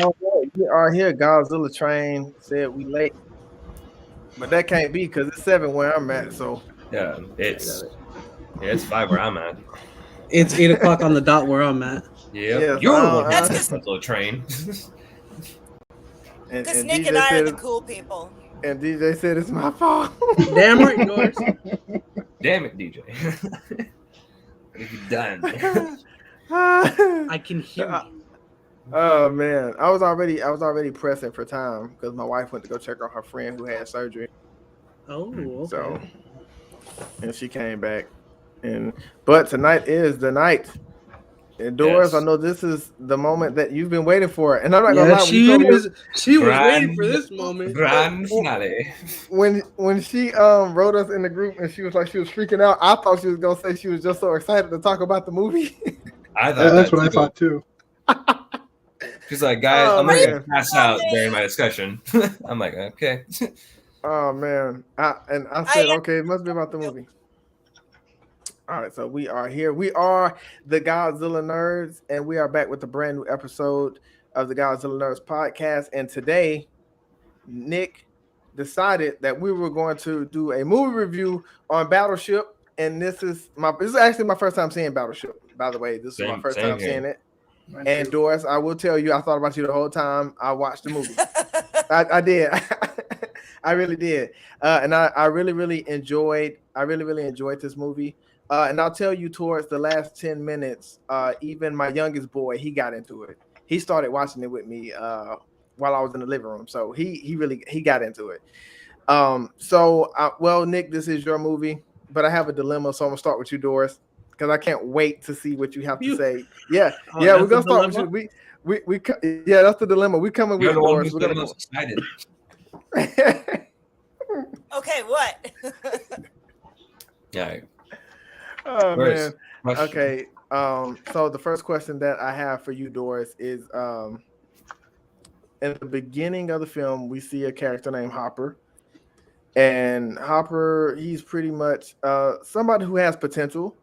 All right, we are here. Godzilla train said we late, but that can't be because it's 7 where I'm at. So Yeah, it's 5 where I'm at. It's 8 o'clock on the dot where I'm at. Yeah, yes, you're the one That's who's 'cause- on the train. Because and Nick DJ and I said are the it's, cool people. and DJ said it's my fault. Damn right, yours. Damn it, DJ. What have you done? I can hear you. Oh man, I was already pressing for time because my wife went to go check on her friend who had surgery. Oh, okay. So, and she came back, but tonight is the night. And Doris, Yes. I know this is the moment that you've been waiting for, and I'm not gonna Yeah, lie. she was waiting for this moment. Grand finale. When she wrote us in the group and she was freaking out, I thought she was gonna say she was just so excited to talk about the movie. I thought That's that what I too. thought too. She's like, guys, Oh, I'm not man. gonna pass out during my discussion. I'm like, okay. Oh man, I said, okay, it must be about the movie. All right, so we are here. We are the GodzillaNerds, and we are back with a brand new episode of the GodzillaNerds podcast. And today, Nick decided that we were going to do a movie review on BattleShip, and this is actually my first time seeing BattleShip. By the way, this is my first time seeing it. And Doris, I will tell you, I thought about you the whole time I watched the movie. I did. I really did. And I really enjoyed this movie. And I'll tell you, towards the last 10 minutes, even my youngest boy, he got into it. He started watching it with me while I was in the living room. So he really got into it. Well, Nick, this is your movie, but I have a dilemma. So I'm gonna start with you, Doris, because I can't wait to see what you have to say. Yeah, we're gonna start with you. Yeah, that's the dilemma. We coming with Doris. We're gonna most excited. Okay, what? Yeah. Oh man. Question. Okay. So the first question that I have for you, Doris, is in the beginning of the film, we see a character named Hopper. And Hopper, he's pretty much somebody who has potential,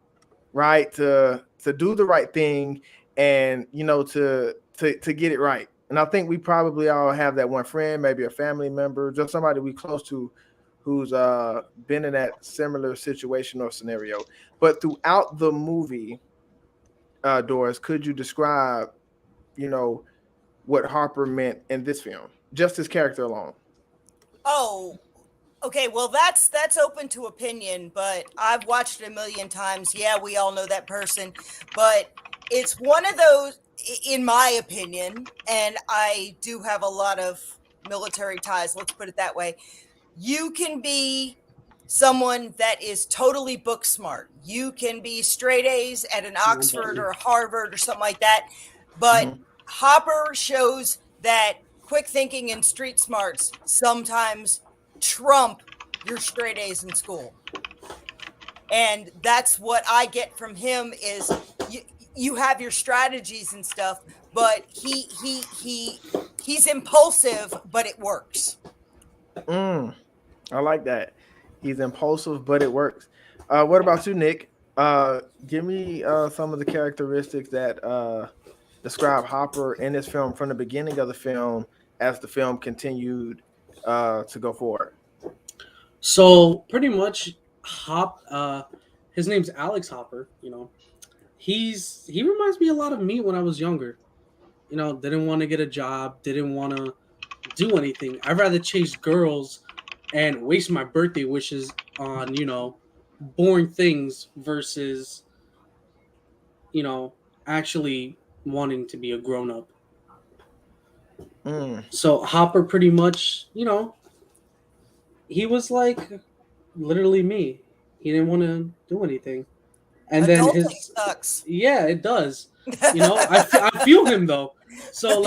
right? To do the right thing and to get it right. And I think we probably all have that one friend, maybe a family member, just somebody we close to who's been in that similar situation or scenario. But throughout the movie, Doris, could you describe, what Harper meant in this film? Just his character alone. Oh, okay. Well, that's open to opinion, but I've watched it a million times. Yeah, we all know that person, but it's one of those, in my opinion, and I do have a lot of military ties, let's put it that way. You can be someone that is totally book smart. You can be straight A's at an Oxford or Harvard or something like that. But Hopper shows that quick thinking and street smarts sometimes trump your straight A's in school. And that's what I get from him is you have your strategies and stuff, but he's impulsive, but it works. I like that. He's impulsive, but it works. What about you, Nick? Give me some of the characteristics that describe Hopper in this film from the beginning of the film as the film continued to go forward. So pretty much, his name's Alex Hopper. He reminds me a lot of me when I was younger. Didn't want to get a job, didn't want to do anything. I'd rather chase girls and waste my birthday wishes on, boring things versus, actually wanting to be a grown-up. So Hopper pretty much, he was like literally me. He didn't want to do anything. And Adulting then sucks. Yeah, it does. I feel him though. So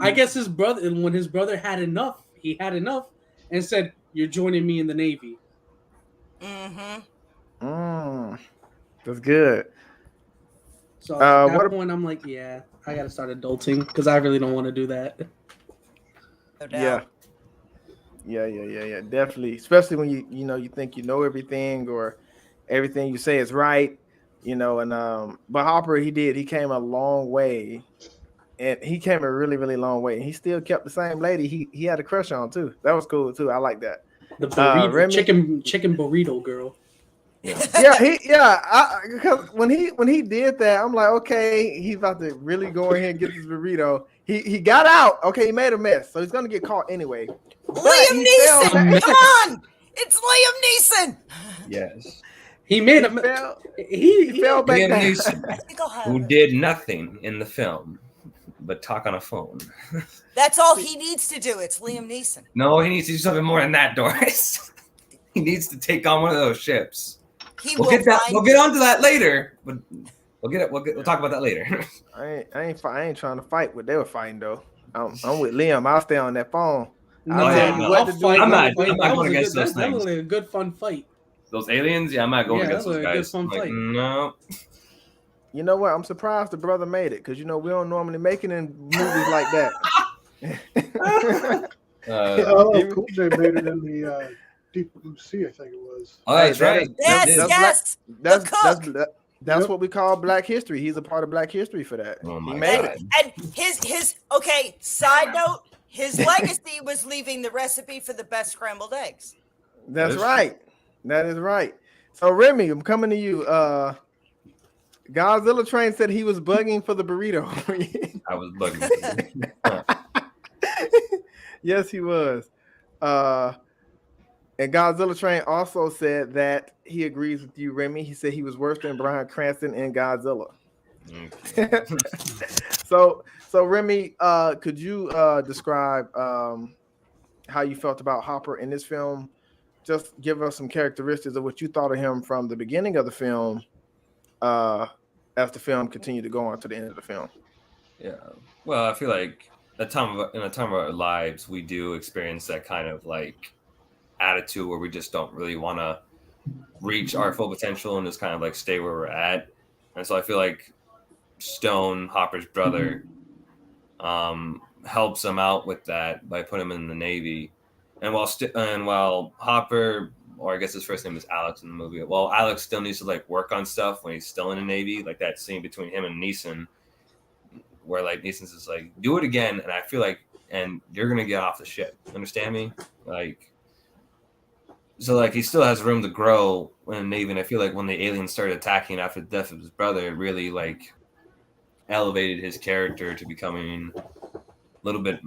I guess his brother, when his brother had enough, he had enough and said, "You're joining me in the Navy." That's good. So at that point, I'm like, yeah, I gotta start adulting because I really don't want to do that. No doubt. Yeah. Definitely, especially when you think you know everything or everything you say is right, and but Hopper, he came a long way and he came a really, really long way. And he still kept the same lady he had a crush on too. That was cool too. I like that. The burrito, Remy, chicken burrito girl. because when he did that, I'm like, okay, he's about to really go in here and get this burrito. He got out. Okay, he made a mess, so he's gonna get caught anyway. Liam Neeson, come on! It's Liam Neeson. Yes. He made a he fell back Liam down. Neeson, who did nothing in the film but talk on a phone. That's all he needs to do. It's Liam Neeson. No, he needs to do something more than that, Doris. He needs to take on one of those ships. We'll get onto that later, but we'll talk about that later. I ain't trying to fight what they were fighting though. I'm with Liam. I'll stay on that phone. I'll tell you what to do. I'm not going against those things. That was a good fun fight. Those aliens, I'm not going against those guys. Good fun fight. No. You know what? I'm surprised the brother made it because we don't normally make it in movies like that. Cool J made it in the Deep Blue Sea, I think it was. Oh, that's right. Yes. That's what we call Black History. He's a part of Black History for that. Oh he made it. And his side note, his legacy was leaving the recipe for the best scrambled eggs. That's right. That is right. So Remy, I'm coming to you. Godzilla Train said he was bugging for the burrito. I was bugging. Yes, he was. And Godzilla Train also said that he agrees with you, Remy. He said he was worse than Bryan Cranston in Godzilla. Okay. So Remy, could you describe how you felt about Hopper in this film? Just give us some characteristics of what you thought of him from the beginning of the film, as the film continued to go on to the end of the film. Yeah. Well, I feel like in a time of our lives, we do experience that kind of like attitude where we just don't really want to reach our full potential and just kind of like stay where we're at. And so I feel like Stone, Hopper's brother, helps him out with that by putting him in the Navy. And while Hopper, or I guess his first name is Alex in the movie, well, Alex still needs to like work on stuff when he's still in the Navy, like that scene between him and Neeson, where like Neeson's just like, do it again, and I feel like, and you're gonna get off the ship. Understand me? Like, so like he still has room to grow in the Navy, and I feel like when the aliens started attacking after the death of his brother, it really like elevated his character to becoming a little bit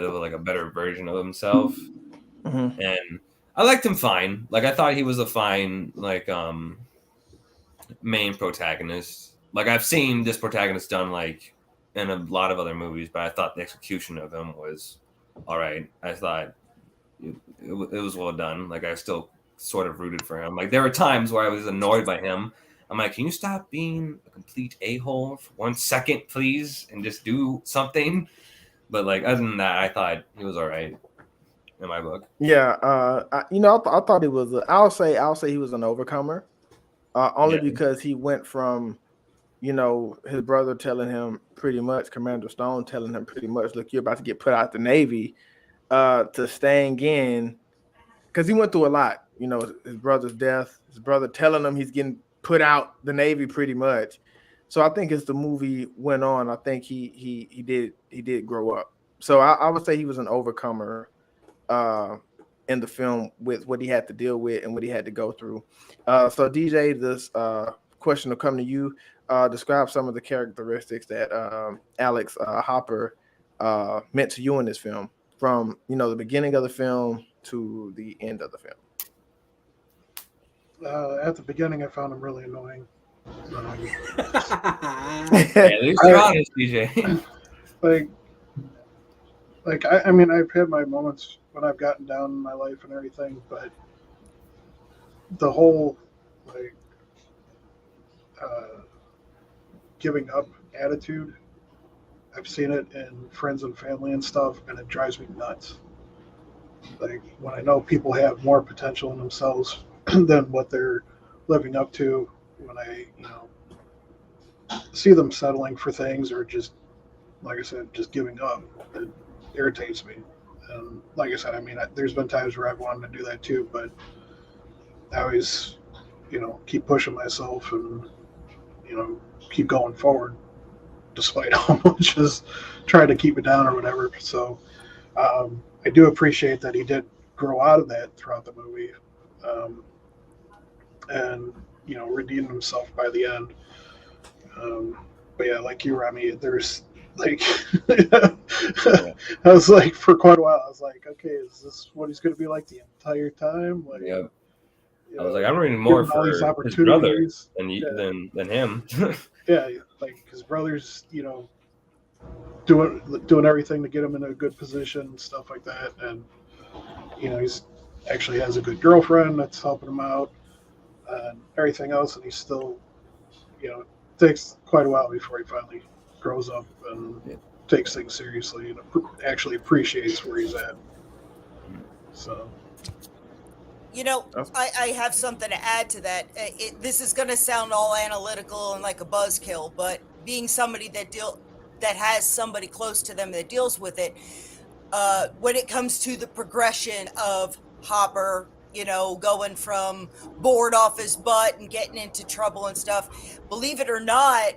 of like a better version of himself. Mm-hmm. And I liked him fine. Like I thought he was a fine like main protagonist. Like I've seen this protagonist done like in a lot of other movies, but I thought the execution of him was all right. I thought it was well done. Like I still sort of rooted for him. Like there were times where I was annoyed by him. I'm like, can you stop being a complete a-hole for 1 second, please, and just do something? But like other than that, I thought he was all right in my book. Yeah, I thought he was. I'll say he was an overcomer, only because he went from, his brother telling him pretty much, Commander Stone telling him pretty much, look, you're about to get put out the Navy, to staying in, because he went through a lot. His brother's death, his brother telling him he's getting put out the Navy pretty much. So I think as the movie went on, I think he did grow up. So I would say he was an overcomer in the film with what he had to deal with and what he had to go through. So DJ, this question will come to you. Describe some of the characteristics that Alex Hopper meant to you in this film, from the beginning of the film to the end of the film. At the beginning, I found him really annoying. At least you're honest, DJ. I mean, I've had my moments when I've gotten down in my life and everything, but the whole giving up attitude, I've seen it in friends and family and stuff, and it drives me nuts. Like when I know people have more potential in themselves than what they're living up to, when I see them settling for things or just, like I said, just giving up, it irritates me. And like I said, I mean, there's been times where I've wanted to do that too, but I always keep pushing myself and keep going forward despite how much is trying to keep it down or whatever. So I do appreciate that he did grow out of that throughout the movie, and redeemed himself by the end. But yeah, like you, Remy, there's like I was like, for quite a while, I was like, okay, is this what he's going to be like the entire time? Like, yeah. I was like, I'm reading more for his brother than him. Yeah, like his brother's, doing everything to get him in a good position and stuff like that, and he's actually has a good girlfriend that's helping him out and everything else, and he's still, it takes quite a while before he finally grows up and takes things seriously and actually appreciates where he's at. So. I have something to add to that. This is going to sound all analytical and like a buzzkill, but being somebody that has somebody close to them that deals with it, when it comes to the progression of Hopper, going from bored off his butt and getting into trouble and stuff, believe it or not,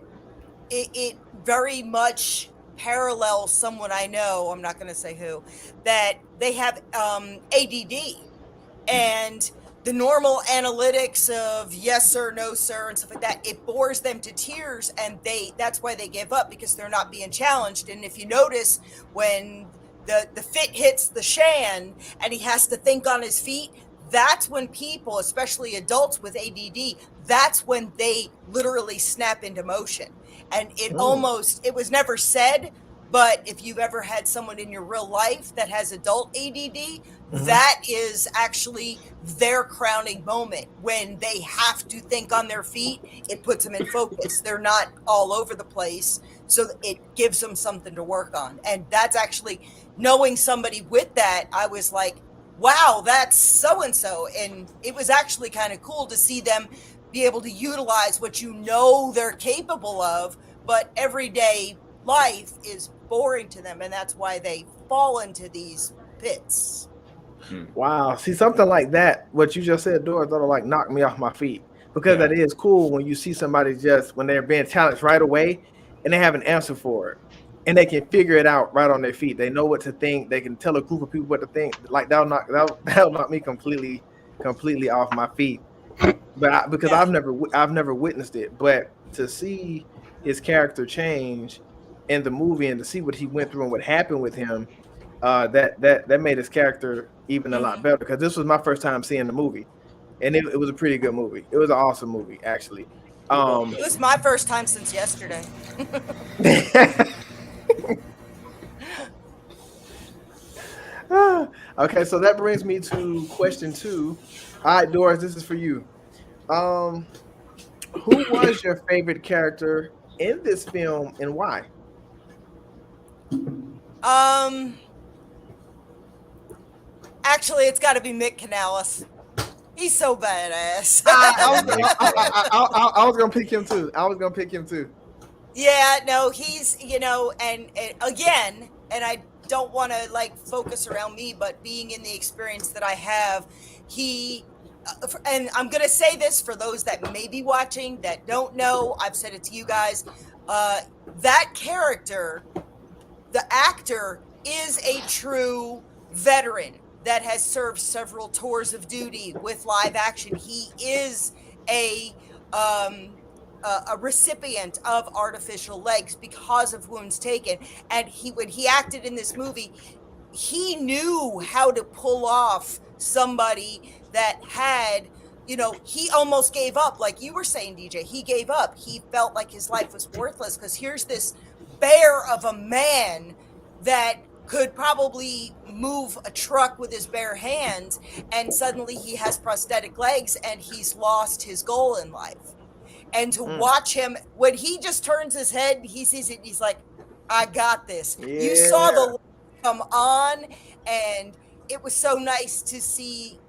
it very much parallels someone I know, I'm not going to say who, that they have ADD. And the normal analytics of yes sir, no sir, and stuff like that, it bores them to tears, and that's why they give up, because they're not being challenged. And if you notice, when the fit hits the shan and he has to think on his feet, that's when people, especially adults with ADD, that's when they literally snap into motion. And it was never said, but if you've ever had someone in your real life that has adult ADD, that is actually their crowning moment. When they have to think on their feet, it puts them in focus. They're not all over the place, so it gives them something to work on. And that's actually, knowing somebody with that, I was like, wow, that's so-and-so. And it was actually kind of cool to see them be able to utilize what they're capable of, but everyday life is boring to them, and that's why they fall into these pits. Wow. See, something like that, what you just said, Doris, that'll like knock me off my feet, because that is cool when you see somebody just when they're being challenged right away and they have an answer for it and they can figure it out right on their feet. They know what to think. They can tell a group of people what to think. Like that'll knock me completely off my feet. But because I've never witnessed it, but to see his character change in the movie and to see what he went through and what happened with him, that made his character even a lot better, because this was my first time seeing the movie, and it was a pretty good movie. It was an awesome movie, actually. It was my first time since yesterday. Okay, so that brings me to question 2. All right, Doris, this is for you. Who was your favorite character in this film and why? Actually, it's got to be Mick Canales. He's so badass. I was gonna pick him too. Yeah, no, he's and again, and I don't want to like focus around me, but being in the experience that I have, and I'm gonna say this for those that may be watching that don't know. I've said it to you guys. That character, the actor, is a true veteran that has served several tours of duty with live action. He is a recipient of artificial legs because of wounds taken. And when he acted in this movie, he knew how to pull off somebody that had, he almost gave up. Like you were saying, DJ, he gave up. He felt like his life was worthless because here's this bear of a man that could probably move a truck with his bare hands, and suddenly he has prosthetic legs and he's lost his goal in life. And to watch him, when he just turns his head, he sees it, he's like, I got this. Yeah. You saw the light come on, and it was so nice to see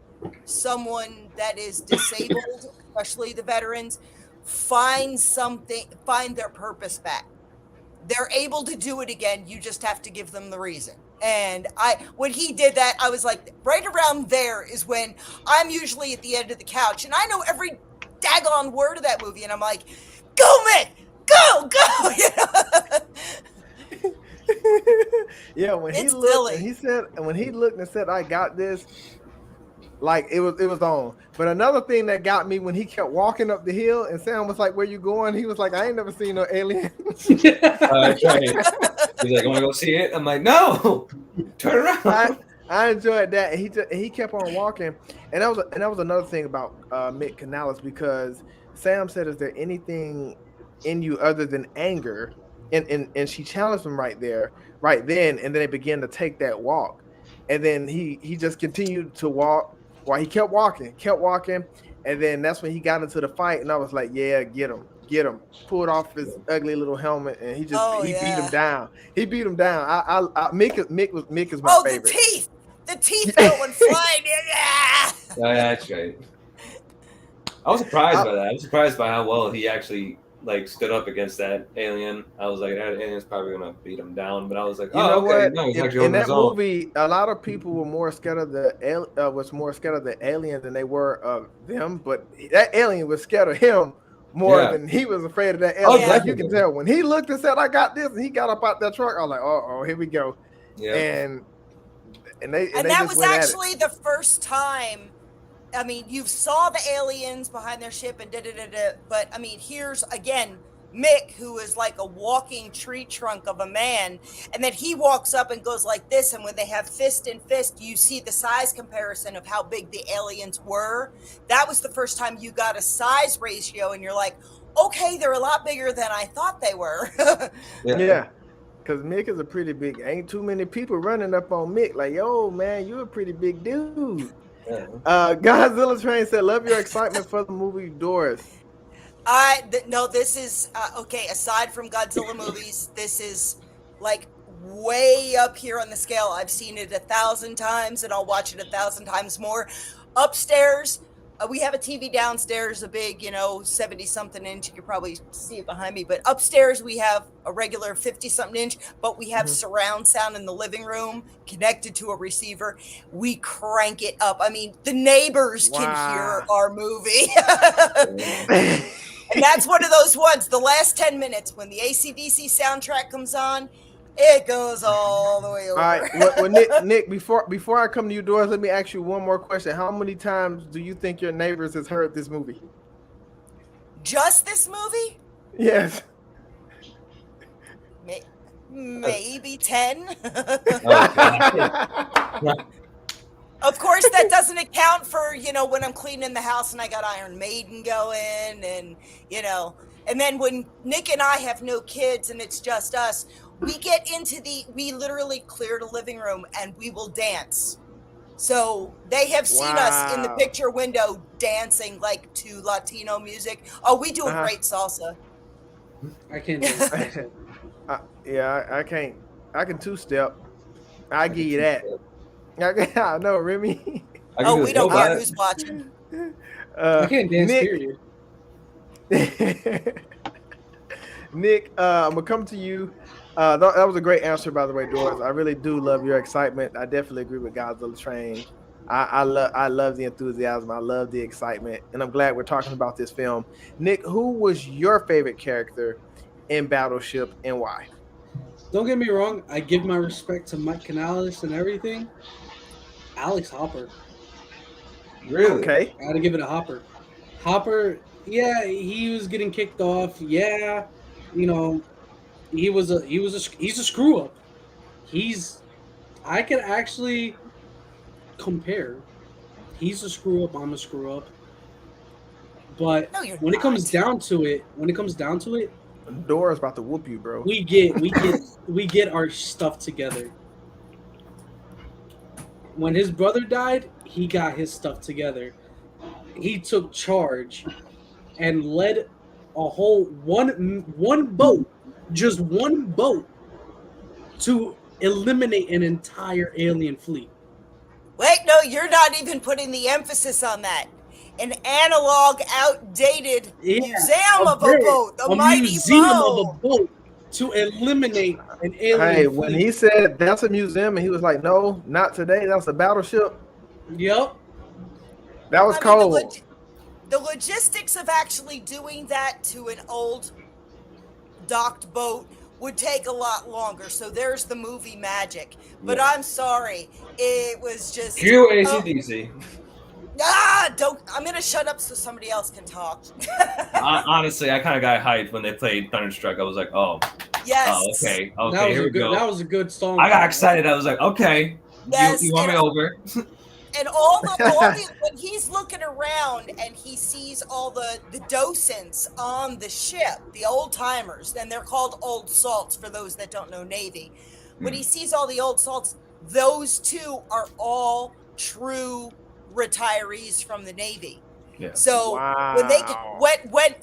someone that is disabled, especially the veterans, find their purpose back. They're able to do it again. You just have to give them the reason. And when he did that, I was like, right around there is when I'm usually at the end of the couch, and I know every daggone word of that movie, and I'm like, go, Mick, go. Yeah, when he It's looked silly. and he said, and when he looked and said, "I got this," like it was on. But another thing that got me when he kept walking up the hill and Sam was like, "Where you going?" He was like, "I ain't never seen no alien." That's right. He's like, "Want to go see it?" I'm like, "No, turn around." I enjoyed that. And he kept on walking, and that was another thing about Mick Canales, because Sam said, "Is there anything in you other than anger?" And she challenged him right there, right then, and then they began to take that walk, and then he just continued to walk while he kept walking, and then that's when he got into the fight, and I was like, "Yeah, get him." Pulled off his ugly little helmet, and he Oh, beat him yeah. down. He beat him down. Mick is my Oh, favorite. the teeth going flying. Yeah. That's right. I was surprised by that. I was surprised by how well he actually like stood up against that alien. I was like, that alien's probably gonna beat him down, but I was like, You know okay, what? no, he's actually In holding that his own. movie, a lot of people were more scared of the alien than they were of them. But that alien was scared of him more than he was afraid of that Oh, alien. Like you can definitely. tell when he looked and said, "I got this," and he got up out that truck, I was like, "Oh, here we go." Yeah. And they And they that just was went at it. actually the first time. I mean, you saw the aliens behind their ship and but I mean, here's again Mick, who is like a walking tree trunk of a man, and then he walks up and goes like this, and when they have fist and fist, you see the size comparison of how big the aliens were. That was the first time you got a size ratio, and you're like, okay, they're a lot bigger than I thought they were. Yeah. Because Mick is a pretty big, ain't too many people running up on Mick like, "Yo, man, you a pretty big dude." Yeah. Godzilla Train said, "Love your excitement for the movie Doors." No, this is okay. Aside from Godzilla movies, this is like way up here on the scale. I've seen it 1,000 times, and I'll watch it 1,000 times more. Upstairs, we have a TV downstairs, a big, 70-something inch. You can probably see it behind me. But upstairs, we have a regular 50-something inch, but we have surround sound in the living room connected to a receiver. We crank it up. I mean, the neighbors can hear our movie. And that's one of those ones, the last 10 minutes when the AC/DC soundtrack comes on, it goes all the way over. All right, well, Nick, before I come to you, Doors, let me ask you one more question. How many times do you think your neighbors has heard this movie? Just this movie? Yes. Maybe 10. Okay. Of course, that doesn't account for, when I'm cleaning the house and I got Iron Maiden going and, and then when Nick and I have no kids and it's just us, we literally clear the living room and we will dance. So they have seen us in the picture window dancing like to Latino music. Oh, we do a great salsa. I can't do salsa. Yeah, I can't. I can two-step. I give you that. I know, Remy. We don't care who's watching. I can't dance, Nick, period. Nick, I'm gonna come to you. That was a great answer, by the way, Doris. I really do love your excitement. I definitely agree with Godzilla Train. I love the enthusiasm. I love the excitement, and I'm glad we're talking about this film. Nick, who was your favorite character in BattleShip and why? Don't get me wrong. I give my respect to Mike Canales and everything. Alex Hopper. Really? Okay. I gotta give it a Hopper. Hopper, yeah, he was getting kicked off. Yeah, he's a screw up. I could actually compare. He's a screw up. I'm a screw up. But when it comes down to it, Dora's about to whoop you, bro. we get our stuff together. When his brother died, he got his stuff together. He took charge and led a whole one boat, just one boat, to eliminate an entire alien fleet. Wait, no, you're not even putting the emphasis on that. An analog, outdated museum of a boat, a mighty museum boat. of a boat to eliminate an alien Hey, fleet. when he said that's a museum, and he was like, "No, not today. That's a battleship." Yep. That was cold. The logistics of actually doing that to an old docked boat would take a lot longer. So there's the movie magic. But I'm sorry, it was just Cue AC/DC. don't. I'm gonna shut up so somebody else can talk. Honestly, I kind of got hyped when they played Thunderstruck. I was like, oh, Yes. okay, That was here a we good. go. That was a good song. I got excited. I was like, okay, Yes, you won me over. And all the when he's looking around and he sees all the docents on the ship, the old timers, and they're called old salts for those that don't know Navy. When he sees all the old salts, those two are all true retirees from the Navy. Yeah. So when they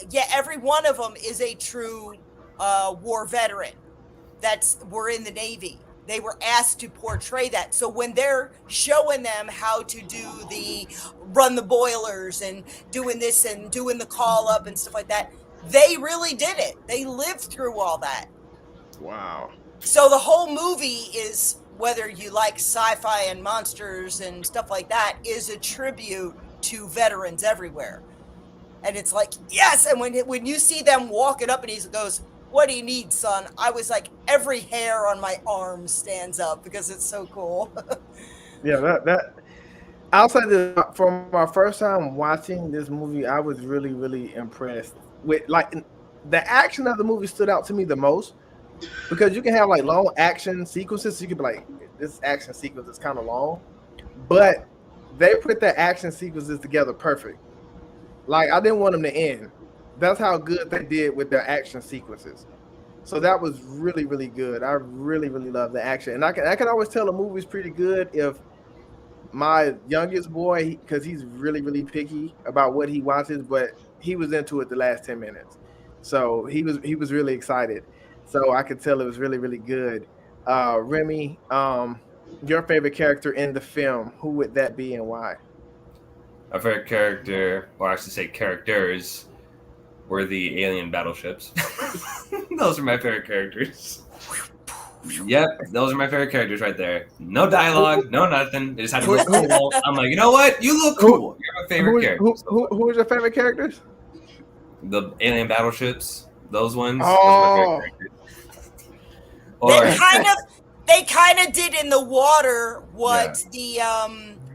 get every one of them is a true war veteran were in the Navy. They were asked to portray that. So when they're showing them how to run the boilers and doing this and doing the call up and stuff like that, they really did it. They lived through all that. Wow. So the whole movie is, whether you like sci-fi and monsters and stuff like that, is a tribute to veterans everywhere. And it's like, yes. And when you see them walking up and he goes, "What do you need, son?" I was like, every hair on my arm stands up because it's so cool. Yeah, that I'll say this, from my first time watching this movie, I was really, really impressed with, like, the action of the movie stood out to me the most, because you can have like long action sequences. So you could be like, this action sequence is kind of long, but they put the action sequences together perfect. Like, I didn't want them to end. That's how good they did with their action sequences. So that was really, really good. I really, really love the action. And I can always tell a movie's pretty good if my youngest boy, because he's really, really picky about what he watches, but he was into it the last 10 minutes. So he was really excited. So I could tell it was really, really good. Remy, your favorite character in the film, who would that be and why? My favorite character, or I should say characters, were the alien battleships. Those are my favorite characters. Yep, those are my favorite characters right there. No dialogue, no nothing. They just had to look cool. I'm like, you know what? You look cool. You're my favorite character. Who is your favorite characters? The alien battleships, those ones. Oh. Those are my favorite characters. They kind of did in the water what the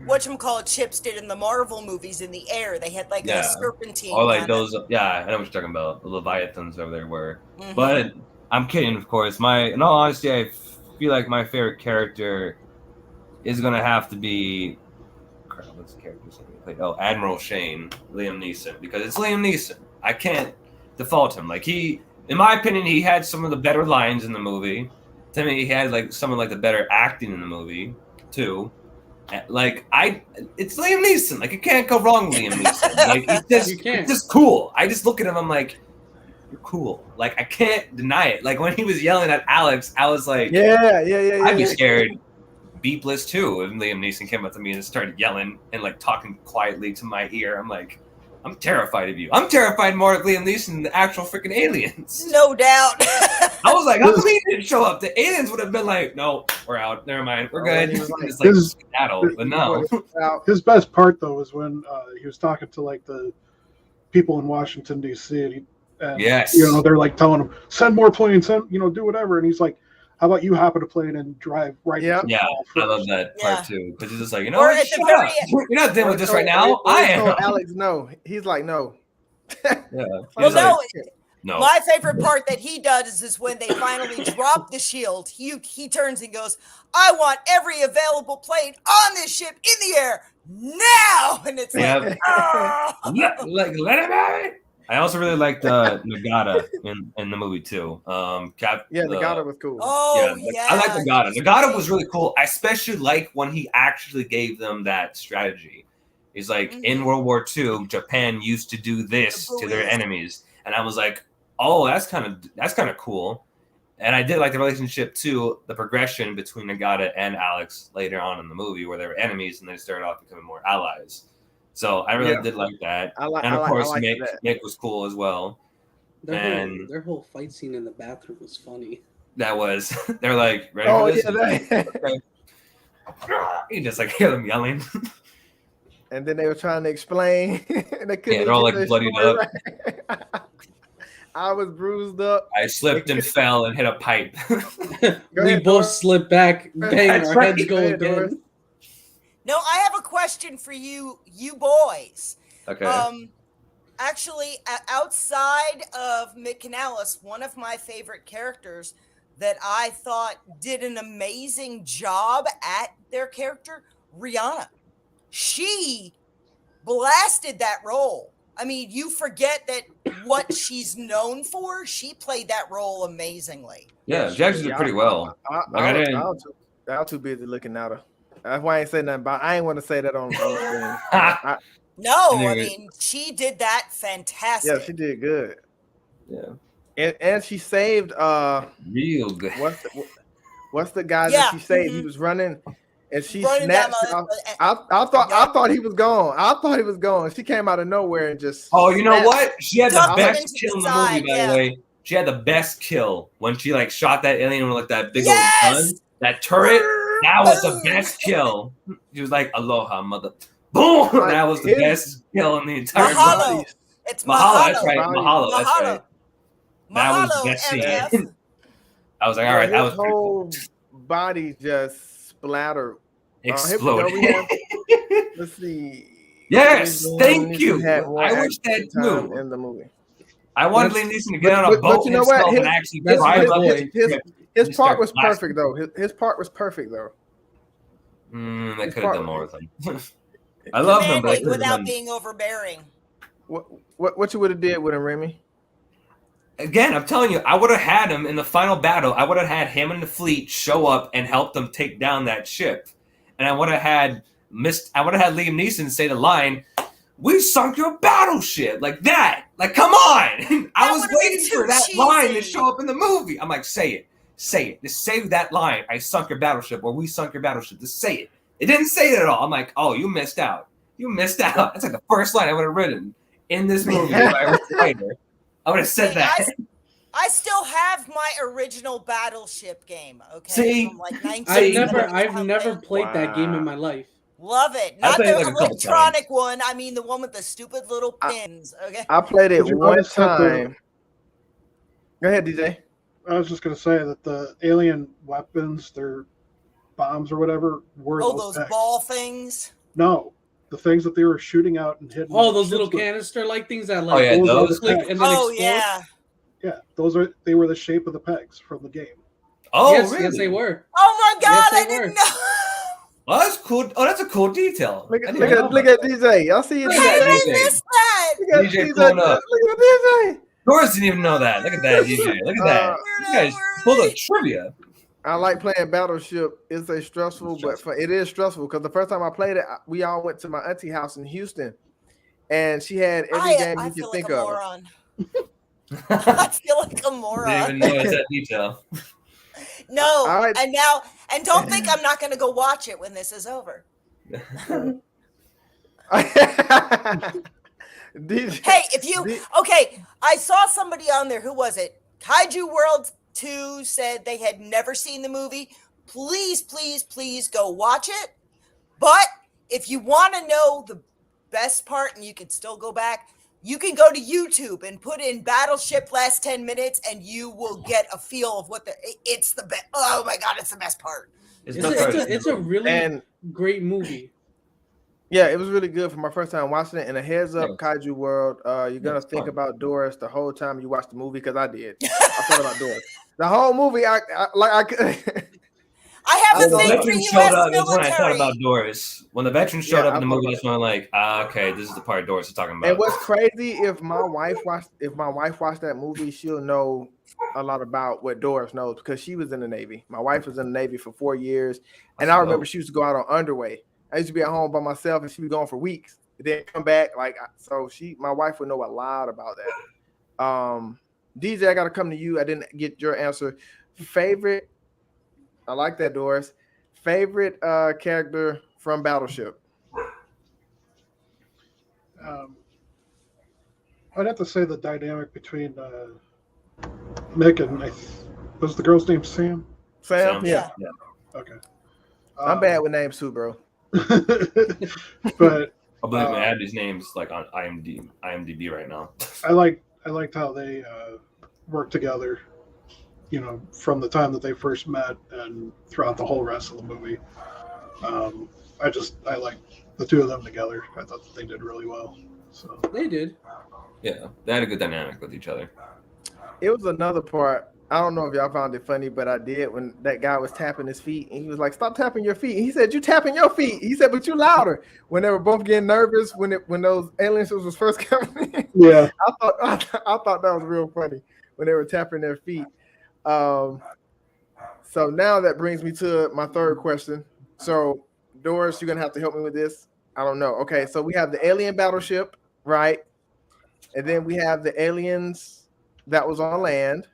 whatchamacallit ships did in the Marvel movies in the air. They had like a serpentine. Or like those, I know what you're talking about. The Leviathans over there were. Mm-hmm. But I'm kidding, of course. In all honesty, I feel like my favorite character is going to have to be, what's the character's name? Oh, Admiral Shane, Liam Neeson. Because it's Liam Neeson. I can't default him. Like, in my opinion, he had some of the better lines in the movie. To me, he had like some of like the better acting in the movie too. Like it's Liam Neeson. Like, you can't go wrong with Liam Neeson. Like, it's just cool. I just look at him. I'm like, you're cool. Like, I can't deny it. Like, when he was yelling at Alex, I was like, yeah. I'd be scared beepless too if Liam Neeson came up to me and started yelling and like talking quietly to my ear. I'm like, I'm terrified of you. I'm terrified more of Liam Neeson than the actual freaking aliens. No doubt. I was like, how come he didn't show up? The aliens would have been like, no, we're out. Never mind. We're good. It's like skedaddle, but no. His best part, though, was when he was talking to like the people in Washington, D.C. And yes. They're like telling him, send more planes, do whatever. And he's like, how about you hop in a plane and drive right into the wall first? I love that part too. Because he's just like, what? Shut up. You're not dealing with this right now. I am. Alex, no. He's like, no. Well, no. My favorite part that he does is when they finally drop the shield. He turns and goes, "I want every available plane on this ship in the air now!" And it's like, let him have it. I also really liked Nagata in the movie too. Nagata was cool. Oh, yeah. I like Nagata. Nagata was really cool. I especially like when he actually gave them that strategy. He's like, in World War II, Japan used to do this to their enemies, and I was like, oh, that's kind of cool. And I did like the relationship too, the progression between Nagata and Alex later on in the movie, where they were enemies and they started off becoming more allies. So I really did like that. And of course, Mick was cool as well. Their whole fight scene in the bathroom was funny. That was, they're like, ready for this? Okay. You just like hear them yelling. And then they were trying to explain. They they're all like bloodied up. I was bruised up. I slipped and fell and hit a pipe. We ahead, both Doris. slip back, bang, That's our right. heads go Go ahead, Doris. again. No, I have a question for you boys. Okay. Actually, outside of Mick Canales, one of my favorite characters that I thought did an amazing job at their character, Rihanna. She blasted that role. I mean, you forget that what she's known for. She played that role amazingly. Yeah, she actually did pretty well. I was too busy looking at her. That's why I ain't say nothing about. I ain't want to say that on the screen. No, I mean, she did that fantastic. Yeah, she did good. Yeah. And she saved Real good. What's the guy Yeah, that she saved? mhm. He was running and she Running down snatched. my- I thought he was gone. I thought he was gone. She came out of nowhere and just. Oh, you know snapped. what? She had the Ducked him best into kill in the the movie, side, by yeah. the way. She had the best kill when she like shot that alien with like that big Yes! old gun, that turret. That was the Boom! best kill. She was like, "Aloha, mother." Boom! Like, That was the his- best kill in the entire Mahalo. movie. It's Mahalo, Mahalo. that's right. Mahalo, that's Mahalo. right. That was the Mahalo, best scene. MF. I was like, all right, that was his pretty cool. whole body just splattered. Exploded. Let's see. Yes, Liam thank Neeson you. had more I wish that action time moved. in the movie. I wanted Liam Neeson to get on a boat you know what? himself His- and actually that's drive my up boy. the ship. His Just part start was blasting. perfect though. His part was perfect though. They His could have part- done more with him. I love him, but I Commanding could have without done. being overbearing. What you would have did with him, Remy? Again, I'm telling you, I would have had him in the final battle. I would have had him and the fleet show up and help them take down that ship, and I would have had Liam Neeson say the line, "We sunk your battleship," like that. Like, come on! I was would've been waiting too for that cheesy. line to show up in the movie. I'm like, say it, just say that line. I sunk your battleship, or we sunk your battleship. Just say it. It didn't say it at all. I'm like, oh, you missed out. You missed out. That's like the first line I would have written in this movie if I was a writer. I would have said Hey, that. I still have my original BattleShip game. Okay, See? from like I've never played that game Wow. in my life. Love it. I Not played the it like a couple electronic one. I mean the one with the stupid little pins. Okay. I played it Did you one notice that time. Go ahead, DJ. I was just going to say that the alien weapons, their bombs or whatever, were Oh, those those pegs. ball things. No, the things that they were shooting out and hitting. Oh, those little ships with. canister-like things that Oh, like yeah, those? click and then Oh explode. yeah. Yeah, they were the shape of the pegs from the game. Oh, yes, really? yes, they were. Oh my God! Yes, they I didn't were. know. Oh, that's cool. Oh, that's a cool detail. Look I at didn't know look about at DJ. Y'all see you, Look How at did DJ. that. I miss that? Look at DJ DJ. pulling up. Look at DJ. Doris didn't even know that. Look at that, DJ. Look at that. You guys full of trivia. I like playing Battleship. It's a stressful, but it is stressful because the first time I played it, we all went to my auntie house in Houston, and she had every game I you feel could like think a of. moron. I feel like a Didn't moron. even notice that detail. No, All right. and don't think I'm not going to go watch it when this is over. DJ, Hey, okay, I saw somebody on there. Who was it? Kaiju World 2 said they had never seen the movie. Please, please, please go watch it. But if you want to know the best part, and you can still go back, you can go to YouTube and put in Battleship last 10 minutes, and you will get a feel of it's the best. Oh my God, it's the best part. It's a really and great movie. yeah, it was really good for my first time watching it. And a heads up, Yes. Kaiju World, you're gonna It's think fun. about Doris the whole time you watch the movie because I did. I thought about Doris the whole movie. I I have When a the thing for veteran U.S. showed up, that's when I thought military. about Doris. When the veteran showed Yeah, up in the I thought movie, about that's when I'm like, okay, this is the part Doris is talking about. And what's crazy, if my wife watched that movie, she'll know a lot about what Doris knows because she was in the Navy. My wife was in the Navy for 4 years, and I remember she used to go out on underway. I used to be at home by myself, and she'd be gone for weeks, then come back. My wife would know a lot about that. DJ, I got to come to you. I didn't get your answer. Favorite? I like that, Doris. Favorite character from Battleship? I'd have to say the dynamic between Mick and was the girl's name Sam? Sam? Yeah. Okay. I'm bad with names too, bro. But I believe I have these names like on IMDb right now. I I liked how they worked together. You know, from the time that they first met and throughout the whole rest of the movie. I like the two of them together. I thought that they did really well. So They did. Yeah, they had a good dynamic with each other. It was another part. I don't know if y'all found it funny, but I did when that guy was tapping his feet and he was like, "Stop tapping your feet." And he said, "You tapping your feet." He said, "But you louder." When they were both getting nervous when those aliens was first coming in. yeah, I thought that was real funny when they were tapping their feet. So now that brings me to my third question. So Doris, you're gonna have to help me with this. I don't know. Okay, so we have the alien battleship, right? And then we have the aliens that was on land.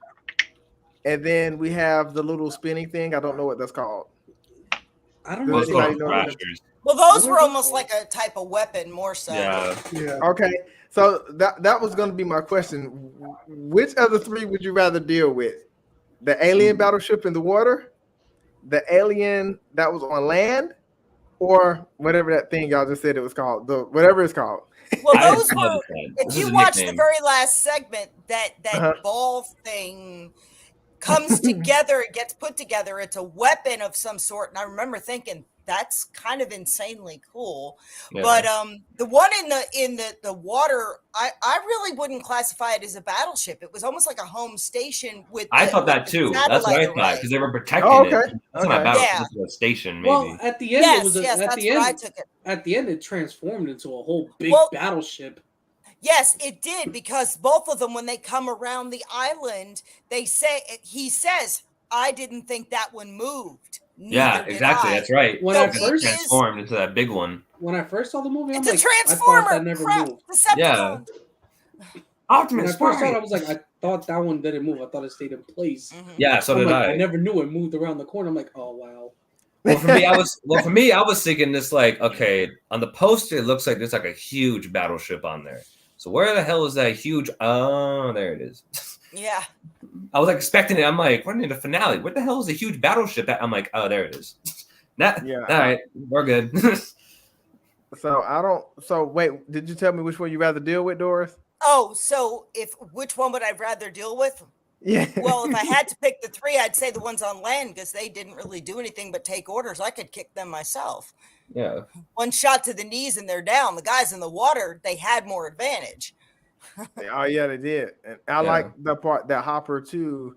And then we have the little spinning thing. I don't know what that's called. I don't Does know. anybody know what Crashers. Well, those were almost like a type of weapon, more so. Yeah. yeah. Okay, so that was going to be my question. Which of the three would you rather deal with? The alien battleship in the water, the alien that was on land, or whatever that thing y'all just said it was called, whatever it's called. Well, I those love were. that. If This you is a watch the nickname. very last segment, that Uh-huh. ball thing comes together, it gets put together. It's a weapon of some sort, and I remember thinking that's kind of insanely cool. Yeah. But the one in the water, I really wouldn't classify it as a battleship. It was almost like a home station with. I the- thought with that the too. That's what I satellite thought array. because they were protecting Oh, it. okay. It's not Okay. about Yeah. just a station, maybe. Well, at the end, Yes, it was yes, at that's the where I end. took it. At the end, it transformed into a whole big Well- battleship. Yes, it did, because both of them, when they come around the island, he says, "I didn't think that one moved." Yeah, Neither did exactly. I. That's right. When So I Because it it first is- transformed into that big one. when I first saw the movie, I'm It's a like, I thought transformer. that never Crap, moved. Decepticon. When Optimus I first saw it, Prime. I was like, I thought that one didn't move. I thought it stayed in place. Mhm. Yeah, so I'm did like, I. I never knew it moved around the corner. I'm like, oh wow. Well, for me, I was thinking this like, okay, on the poster it looks like there's like a huge battleship on there. So where the hell is that huge? Oh, there it is. Yeah. I was like expecting it. I'm like, we're in the finale. What the hell is a huge battleship? I'm like, oh, there it is. Yeah. All right, we're good. So wait, did you tell me which one you rather deal with, Doris? Oh, so which one would I rather deal with? Yeah. Well, if I had to pick the three, I'd say the ones on land, because they didn't really do anything but take orders. I could kick them myself. Yeah. One shot to the knees and they're down. The guys in the water, they had more advantage. Oh yeah, they did. And I like the part that Hopper too,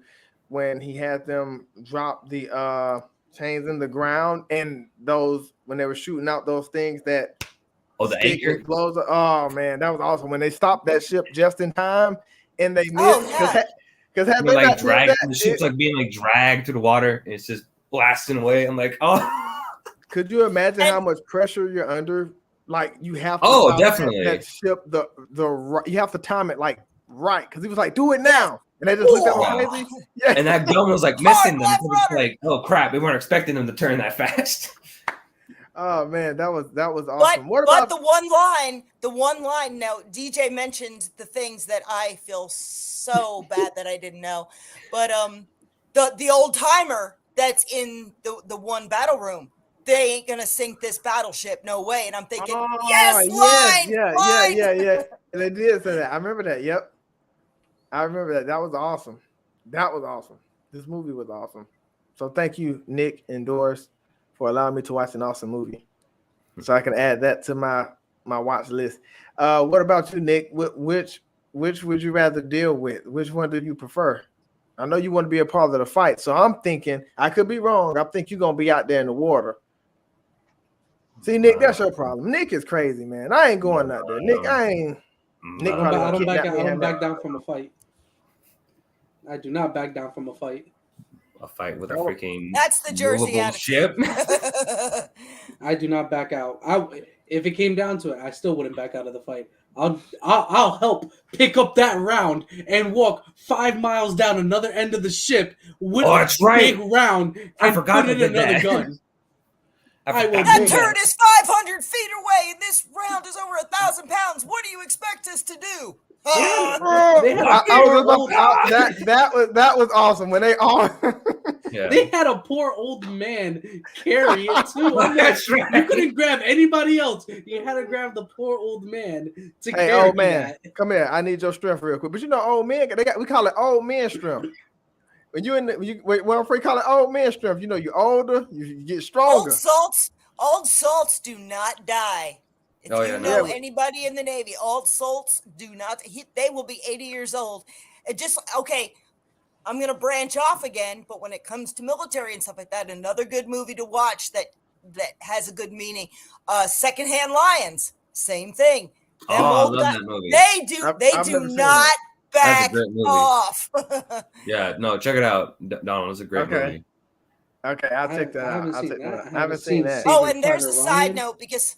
when he had them drop the chains in the ground and those when they were shooting out those things that Oh, the stick anchor. and blows up. Oh man, that was awesome. When they stopped that ship just in time and they missed Oh, yeah. because had They're they like not did dragged. that, The ship's like being like dragged to the water. And it's just blasting away. I'm like, oh. could you imagine And- how much pressure you're under? Like you have to Oh, stop definitely. that ship you have to time it like right because he was like, do it now. And they just looked at Wow. him crazy. Yeah. And that gun was like missing them. Left So it's rudder. like, oh crap, we weren't expecting them to turn that fast. Oh man, that was But, awesome. What but about the one line, now DJ mentioned the things that I feel so bad that I didn't know. But the old timer that's in the one battle room, they ain't gonna sink this battleship, no way. And I'm thinking, yes, line, line. yeah. And they did say that. I remember that. Yep. I remember that. That was awesome. That was awesome. This movie was awesome. So thank you, Nick and Doris, for allowing me to watch an awesome movie. So I can add that to my watch list. What about you, Nick? Which would you rather deal with? Which one do you prefer? I know you want to be a part of the fight. So I'm thinking, I could be wrong. I think you're gonna be out there in the water. See, Nick, that's your problem. Nick is crazy, man. I ain't going out there. Nick, I ain't. Nick No. probably I don't kidnap me I don't and back down from a fight. I do not back down from a fight. A fight with a Oh. freaking That's the Jersey movable attitude. ship. I do not back out. If it came down to it, I still wouldn't back out of the fight. I'll help pick up that round and walk 5 miles down another end of the ship with Oh, a that's right. big round I and forgot put in they did another that. gun. I I will forgot That do that. turret is 500 feet away, and this round is over 1,000 pounds. What do you expect us to do? They had a I was whole- about that was awesome when they all Yeah, Yeah. They had a poor old man carry it too. I'm like, That's right. you couldn't grab anybody else. You had to grab the poor old man to Hey, carry old man, that. come here. I need your strength real quick. But you know, old men, we call it old man strength. When you in the, when I'm free, call it old man strength. You know, you older, you get stronger. Old salts do not die. If Oh, you yeah, know no. anybody in the Navy, old salts do not. They will be 80 years old. It just okay. I'm gonna branch off again, but when it comes to military and stuff like that, another good movie to watch that has a good meaning. Secondhand Lions, same thing. Oh, I love that movie. They do I've do never seen not That's a back great movie. off. Yeah, no, check it out, Donald. It's a great Okay. movie. Okay, I'll check that out. I'll seen check that. that out. I haven't seen that. Oh, Saving and there's a Private side Ryan. note because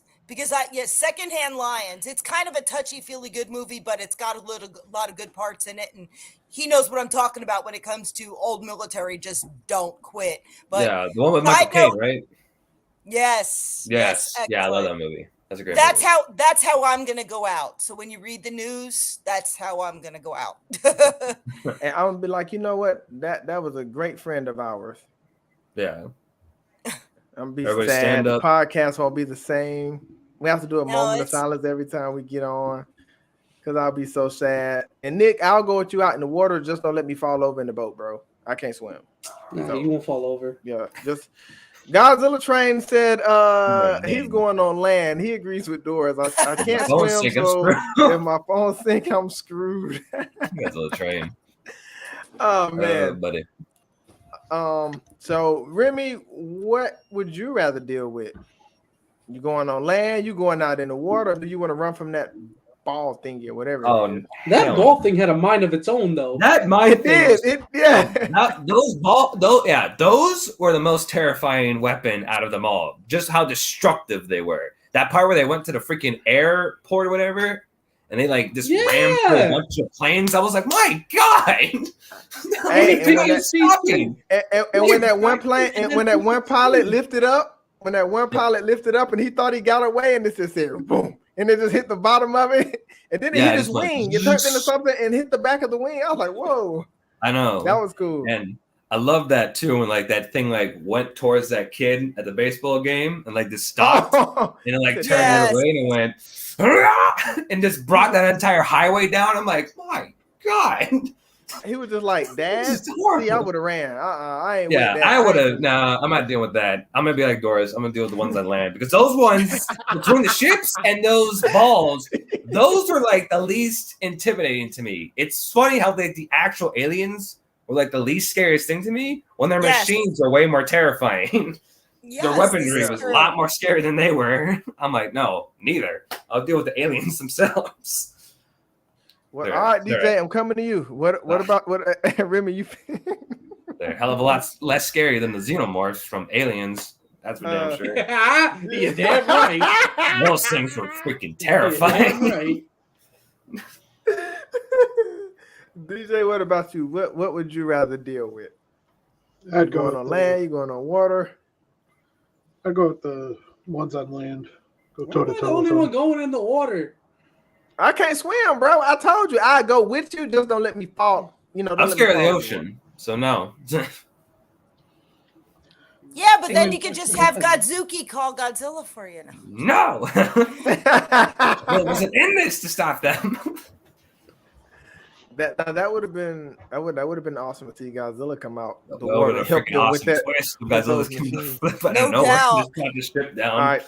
Secondhand Lions. It's kind of a touchy-feely good movie, but it's got a lot of good parts in it, and he knows what I'm talking about when it comes to old military. Just don't quit. But Yeah, the one with Michael Caine, right? Yes. Yes. Yeah, I love excellent. that movie. That's a great That's movie. that's how I'm gonna go out. So when you read the news, that's how I'm gonna go out. And I'm gonna be like, you know what? That was a great friend of ours. Yeah. I'm gonna be Everybody sad. stand The up. podcast won't be the same. We have to do a No, moment of it's- silence every time we get on, because I'll be so sad. And Nick, I'll go with you out in the water. Just don't let me fall over in the boat, bro. I can't swim. Nah, So, you won't fall over. yeah, just Godzilla Train said he's man. going on land. He agrees with Doris. I can't Phone swim, sink, I'm so screwed. if my phone sink, I'm screwed. That's a little train. Oh man. Buddy. So Remy, what would you rather deal with? You going on land? You going out in the water? Or do you want to run from that ball thingy or whatever? Oh, it is? That hell ball thing had a mind of its own, though. That mind It thing did. was- It yeah. those were the most terrifying weapon out of them all. Just how destructive they were. That part where they went to the freaking airport or whatever, and they like just rammed through a bunch of planes. I was like, my God! Hey, and when when that one plane and when that one pilot lifted up, and he thought he got away, and it just said boom, and it just hit the bottom of it, and then it hit his wing. It turned into something and hit the back of the wing. I was like, whoa. I know. That was cool. And I love that too. When like that thing like went towards that kid at the baseball game and like just stopped and it like turned Yes. away and it went and just brought that entire highway down. I'm like, my God. He was just like, Dad. This is See, horrible. I would have ran. I ain't Yeah, with that. I would have. Nah, I'm not dealing with that. I'm gonna be like Doris. I'm gonna deal with the ones on land because those ones between the ships and those balls, those are like the least intimidating to me. It's funny how like the actual aliens were like the least scariest thing to me when their Yes. machines are way more terrifying. Yes, Their weaponry this is was a true. lot more scary than they were. I'm like, no, neither. I'll deal with the aliens themselves. Well, They're- all right, they're- DJ, I'm coming to you. What about what Remy? You They're a hell of a lot less scary than the xenomorphs from Aliens. That's for damn sure. You're damn right. Those things were freaking You're terrifying. damn right. DJ, what about you? What would you rather deal with? I'd You go going with on land? You going on water? I'd go with the ones on land. Go toe I'm to the toe with only one them. going in the water. I can't swim, bro. I told you I'd go with you. Just don't let me fall. You know, don't I'm let me scared of the fall. ocean, so no. Yeah, but then you could just have Godzuki call Godzilla for you. No. I wasn't in this to stop them. that would have been that would have been awesome to see Godzilla come out the That water would and have help freaking them with awesome that. twist. with Godzilla's those gonna machines. flip out No of nowhere. doubt. Just cut the strip down. All right.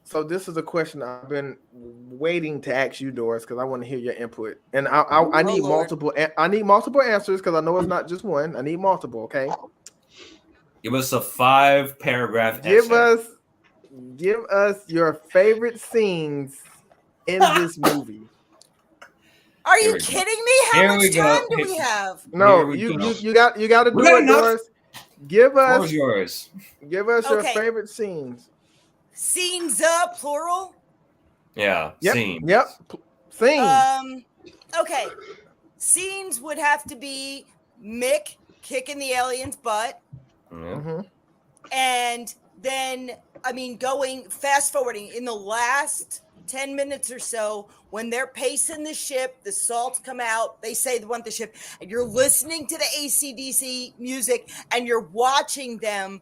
So this is a question I've been waiting to ask you, Doris, because I want to hear your input, and I need Lord. multiple. I need multiple answers because I know it's not just one. I need multiple. Okay. Give us a 5-paragraph Give essay. us your favorite scenes in this movie. Are Here you we go. kidding me? How Here we much go. time do we have? No, Here we you go. got to We do got it, enough. Doris. Give What us was yours? your Okay. favorite scenes. Scenes plural. Yeah, Yep. scene. Yep. Scenes. Okay. Scenes would have to be Mick kicking the alien's butt. Yeah. Mhm. And then, I mean, going fast forwarding in the last 10 minutes or so, when they're pacing the ship, the salts come out, they say they want the ship, and you're listening to the AC/DC music, and you're watching them,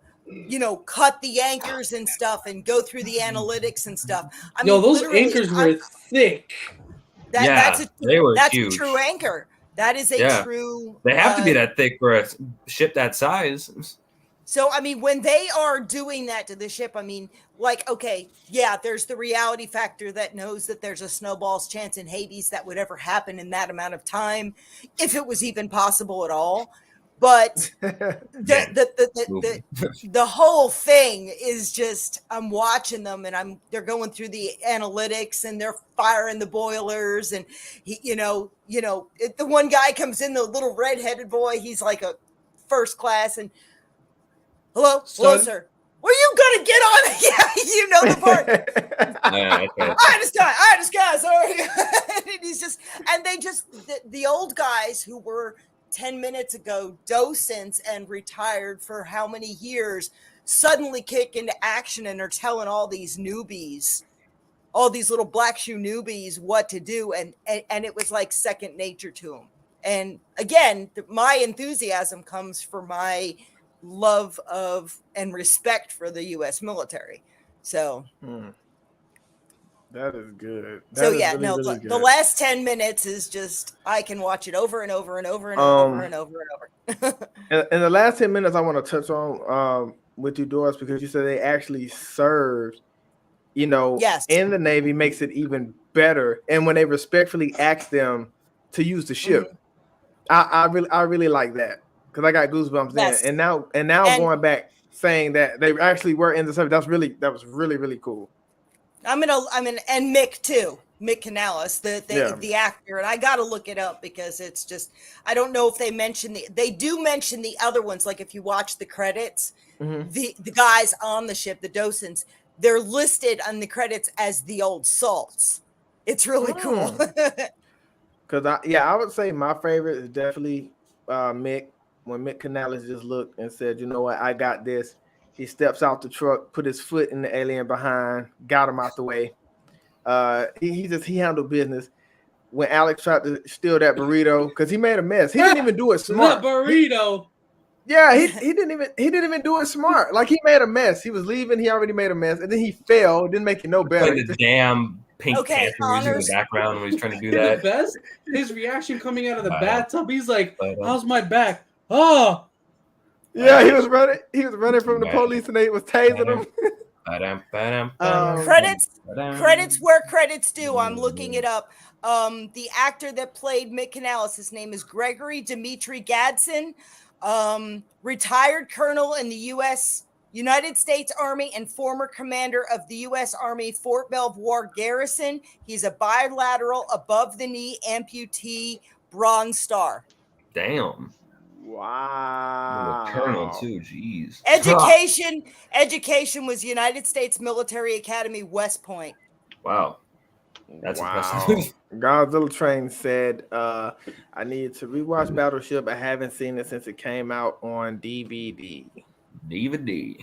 cut the anchors and stuff and go through the analytics and stuff. I Yo, mean, those literally, anchors were thick. They were that's huge. a true anchor. That is a true. They have to be that thick for a ship that size. So, I mean, when they are doing that to the ship, I mean, like, okay, yeah, there's the reality factor that knows that there's a snowball's chance in Hades that would ever happen in that amount of time, if it was even possible at all. But the whole thing is just, I'm watching them and they're going through the analytics and they're firing the boilers, and the one guy comes in, the little redheaded boy, he's like a first class, and hello, sir. Were you gonna get on? Yeah, you know the part. I just got sorry. And he's just, and they just the old guys who were 10 minutes ago docents and retired for how many years suddenly kick into action and are telling all these newbies, all these little black shoe newbies, what to do, and it was like second nature to them. And again, my enthusiasm comes from my love of and respect for the U.S. military. So that is good. The last 10 minutes is just, I can watch it over and over and over and over and over and over. And the last 10 minutes I want to touch on with you, Doris, because you said they actually served, in the Navy, makes it even better. And when they respectfully ask them to use the ship, I really like that. Because I got goosebumps then, and now going back saying that they actually were in the service, that was really cool. And Mick too, Mick Canales, the actor, and I got to look it up because it's just, I don't know if they do mention the other ones. Like if you watch the credits, the guys on the ship, the docents, they're listed on the credits as the old salts. It's really cool. Because I would say my favorite is definitely Mick. When Mick Canales just looked and said, "You know what? I got this." He steps out the truck, put his foot in the alien behind, got him out the way. He handled business. When Alex tried to steal that burrito, because he made a mess. He didn't even do it smart. That burrito. He didn't even do it smart. Like, he made a mess. He was leaving. He already made a mess, and then he fell. Didn't make it no better. Like the damn Pink Panther music in the background when he's trying to do that. The best, his reaction coming out of the bathtub. He's like, "How's my back?" Oh, yeah, he was running. He was running from the police, and they was tasing him. Credits where credits due. I'm looking it up. The actor that played Mick Canales, his name is Gregory Dimitri Gadsden, retired colonel in the United States Army and former commander of the U.S. Army Fort Belvoir Garrison. He's a bilateral above-the-knee amputee Bronze Star. Damn. Wow. Colonel too, jeez. Education was United States Military Academy, West Point. Wow. That's impressive. Godzilla Train said, I need to rewatch BattleShip. I haven't seen it since it came out on DVD. DVD.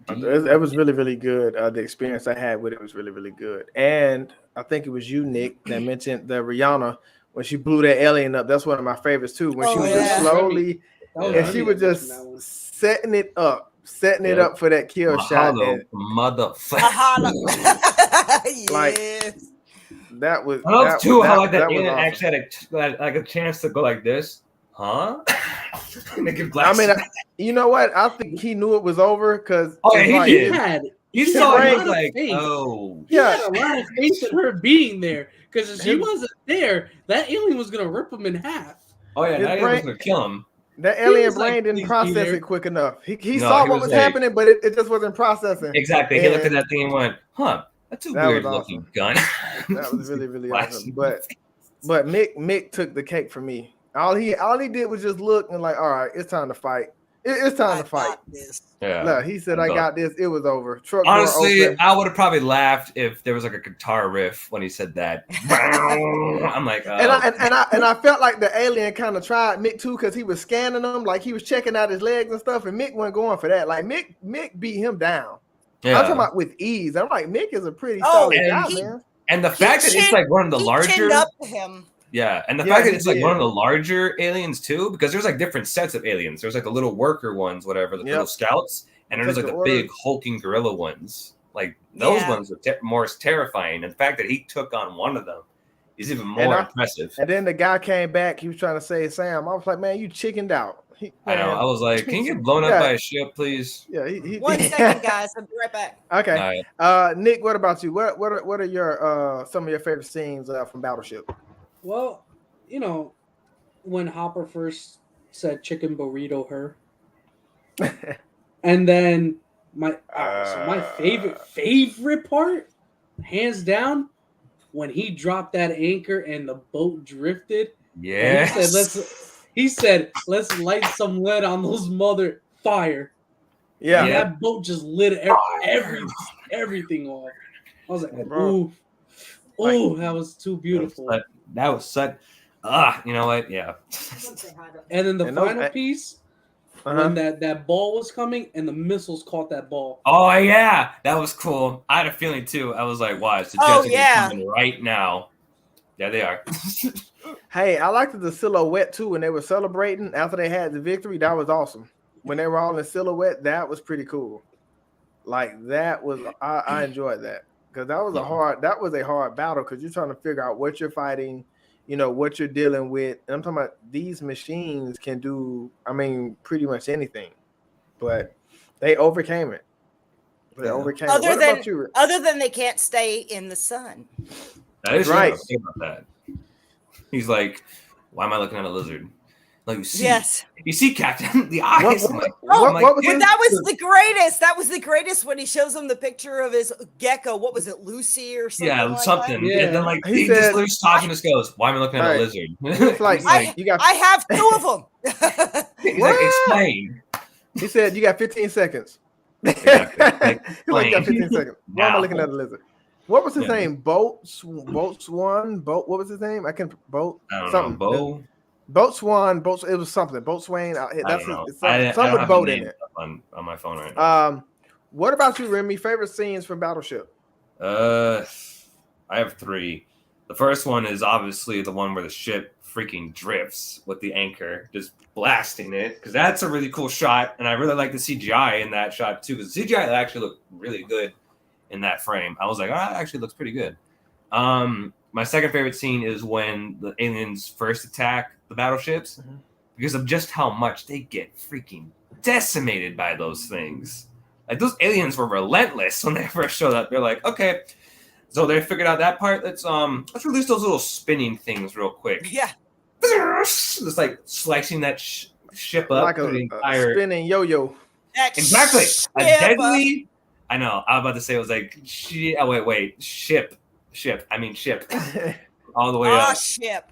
It was really, really good. The experience I had with it was really, really good. And I think it was you, Nick, that mentioned the Rihanna when she blew that alien up. That's one of my favorites too. When she was just slowly, and she was just setting it up for that kill shot. Motherfucker. Like, that was. I love too how like that alien actually had a chance to go like this, huh? I mean, you know what? I think he knew it was over because he did. He saw it like, he had a lot of faith in her being there, because if she wasn't there, that alien was gonna rip him in half. Oh yeah, that alien was gonna kill him. That alien brain didn't process it quick enough. He saw what was happening, but it just wasn't processing. Exactly. He looked at that thing and went, "Huh, that's a weird looking gun." That was really, really awesome. But Mick took the cake for me. All he did was just look and like, all right, it's time to fight. It's time to fight. Yeah. No, he said, I got this. It was over. Truck Honestly, I would have probably laughed if there was like a guitar riff when he said that. I'm like, oh. and I felt like the alien kind of tried Mick too, because he was scanning him, like he was checking out his legs and stuff, and Mick wasn't going for that. Like Mick beat him down. I'm talking about with ease. I'm like, Nick is a pretty solid guy, man. And the fact that it's like one of the larger, up to him. Yeah, and the fact that it's like one of the larger aliens too, because there's like different sets of aliens. There's like the little worker ones, whatever, the little scouts, and there's like the big hulking gorilla ones. Like those ones are more terrifying. And the fact that he took on one of them is even more impressive. And then the guy came back. He was trying to save Sam. I was like, man, you chickened out. I know. I was like, can you get blown up by a ship, please? Yeah. 1 second, guys. I'll be right back. Okay. Nick, what about you? What are your some of your favorite scenes from BattleShip? Well, you know, when Hopper first said chicken burrito her, and then my favorite part, hands down, when he dropped that anchor and the boat drifted. Yeah. He said, let's light some lead on those mother fire. Yeah. And that boat just lit everything off. I was like, ooh, that was too beautiful. That was such, you know what? Yeah. And then the final piece, when that ball was coming and the missiles caught that ball. Oh, yeah. That was cool. I had a feeling, too. I was like, wow, it's the Jets coming right now. Yeah, they are. Hey, I liked the silhouette too when they were celebrating after they had the victory. That was awesome. When they were all in silhouette, that was pretty cool. Like that was, I enjoyed that because that was a hard battle because you're trying to figure out what you're fighting, you know, what you're dealing with. And I'm talking about these machines can do, I mean, pretty much anything, but they overcame it. Other than they can't stay in the sun. That is right. About that. He's like, why am I looking at a lizard? Like, you see, Captain, the eyes. That was the greatest. That was the greatest when he shows him the picture of his gecko. What was it, Lucy or something? Yeah, something. Yeah. And then like he just literally talks and just goes, "Why am I looking at a lizard?" It's like, I have 2 of them. He's like, explain. He said, "You got 15 seconds." Like, you got 15 seconds. Why am I looking at a lizard? What was his name? Boat Swan. What was his name? Boat Swan. It was something. Boat Swain. That's something with boat in it. On my phone right now. What about you, Remy? Favorite scenes from BattleShip? I have 3. The first one is obviously the one where the ship freaking drifts with the anchor just blasting it, because that's a really cool shot, and I really like the CGI in that shot too, because the CGI actually looked really good in that frame. I was like, that actually looks pretty good. My second favorite scene is when the aliens first attack the battleships, because of just how much they get freaking decimated by those things. Like, those aliens were relentless when they first showed up. They're like, okay, so they figured out that part. Let's release those little spinning things real quick. Yeah. Just like slicing that ship up. Like a spinning yo-yo. Exactly. A deadly... I know. I was about to say it was like ship. I mean ship. All the way up. Ship.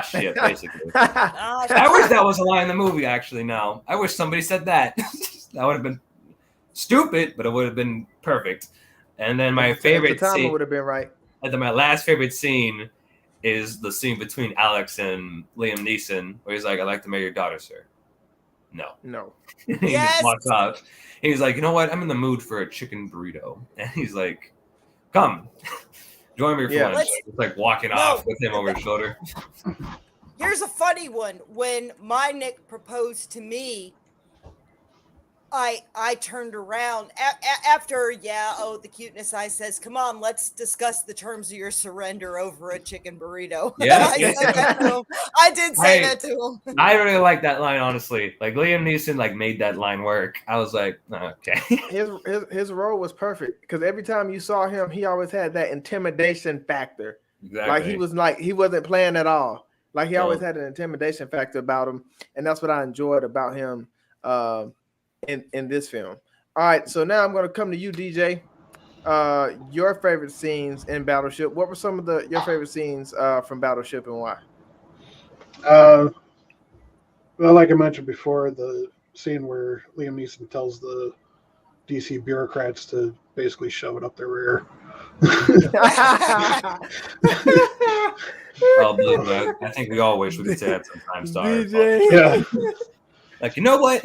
Ship, basically. I wish that was a line in the movie, actually, now. I wish somebody said that. That would have been stupid, but it would have been perfect. And then my favorite scene would have been right. And then my last favorite scene is the scene between Alex and Liam Neeson, where he's like, "I'd like to marry your daughter, sir." No. He just walks off. And he's like, "You know what? I'm in the mood for a chicken burrito." And he's like, "Come, join me for lunch." It's like walking off with him over his shoulder. Here's a funny one. When my Nick proposed to me, I turned around after the cuteness eye says, "Come on, let's discuss the terms of your surrender over a chicken burrito." Yeah, I did say that to him. I really like that line, honestly. Like, Liam Neeson made that line work. I was like, okay. His role was perfect because every time you saw him, he always had that intimidation factor. Exactly. Like he wasn't playing at all. Like, he always had an intimidation factor about him, and that's what I enjoyed about him. In this film. All right, so now I'm going to come to you, DJ. Your favorite scenes in BattleShip. What were some of your favorite scenes from BattleShip, and why? Well, like I mentioned before, the scene where Liam Neeson tells the DC bureaucrats to basically shove it up their rear. I'll believe that. I think we all wish we could say that sometimes. DJ. Yeah. Like, you know what?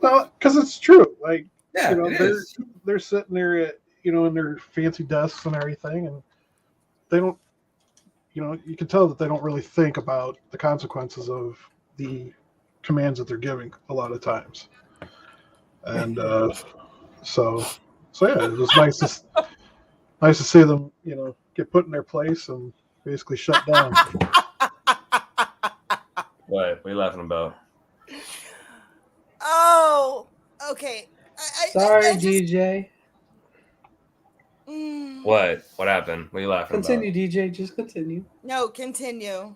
Well, because it's true. Like, Yeah, you know, it is. they're sitting there at, you know, in their fancy desks and everything, and they don't, you know, you can tell that they don't really think about the consequences of the commands that they're giving a lot of times. And so yeah, it was nice to see them, you know, get put in their place and basically shut down. What are you laughing about? Oh, okay. Sorry, I just, DJ. What happened? What are you laughing Continue, about? DJ. Just continue. No, continue.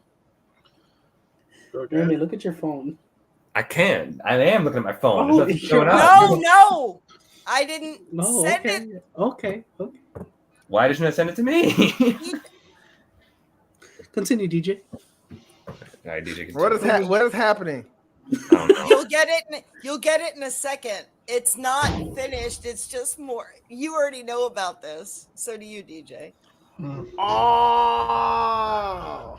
Okay. Remy, look at your phone. I can. I am looking at my phone. Oh, There's nothing showing you're- up. No, I didn't No, send okay. it. Okay. Why did you not send it to me? Continue, DJ. All right, DJ. What is happening? I don't know. You'll get it in a second. It's not finished. It's just more. You already know about this. So do you, DJ. Oh,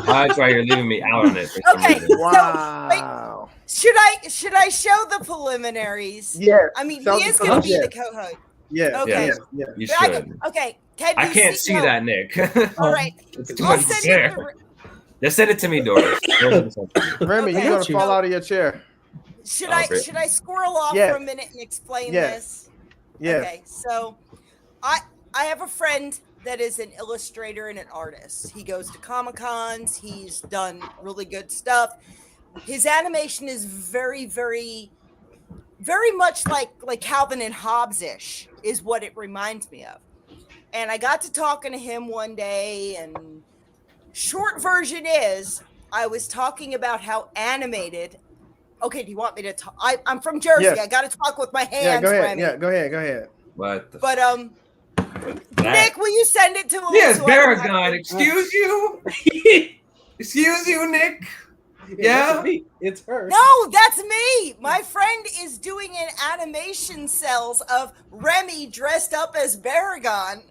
That's why you're leaving me out on it. For some Okay. reason. wow. Should I show the preliminaries? Yes. I mean, Show he the is going to be the preliminaries. co-host. Yes. Okay. Yes. Yes. You But should. okay. Can I you can't see no. that, Nick. All right. It's too I'll much send there. it. Just send it to me, Doris. Remy, Okay. you're gonna You. fall out of your chair. Should Oh, great. I squirrel off Yes. for a minute and explain Yes. this? Yes. Okay, so I have a friend that is an illustrator and an artist. He goes to Comic-Cons. He's done really good stuff. His animation is very, very, very much like Calvin and Hobbes-ish is what it reminds me of. And I got to talking to him one day, and short version is I was talking about how animated. Okay, do you want me to talk? I'm from Jersey. Yes. I got to talk with my hands. Yeah. Go ahead. Remy. Yeah. Go ahead. Go ahead. What the But that? Nick, will you send it to him? Yes, so I don't have Baragon. to- Excuse you? Excuse you, Nick? Yeah? It's me. It's her. No, that's me. My friend is doing an animation cells of Remy dressed up as Baragon,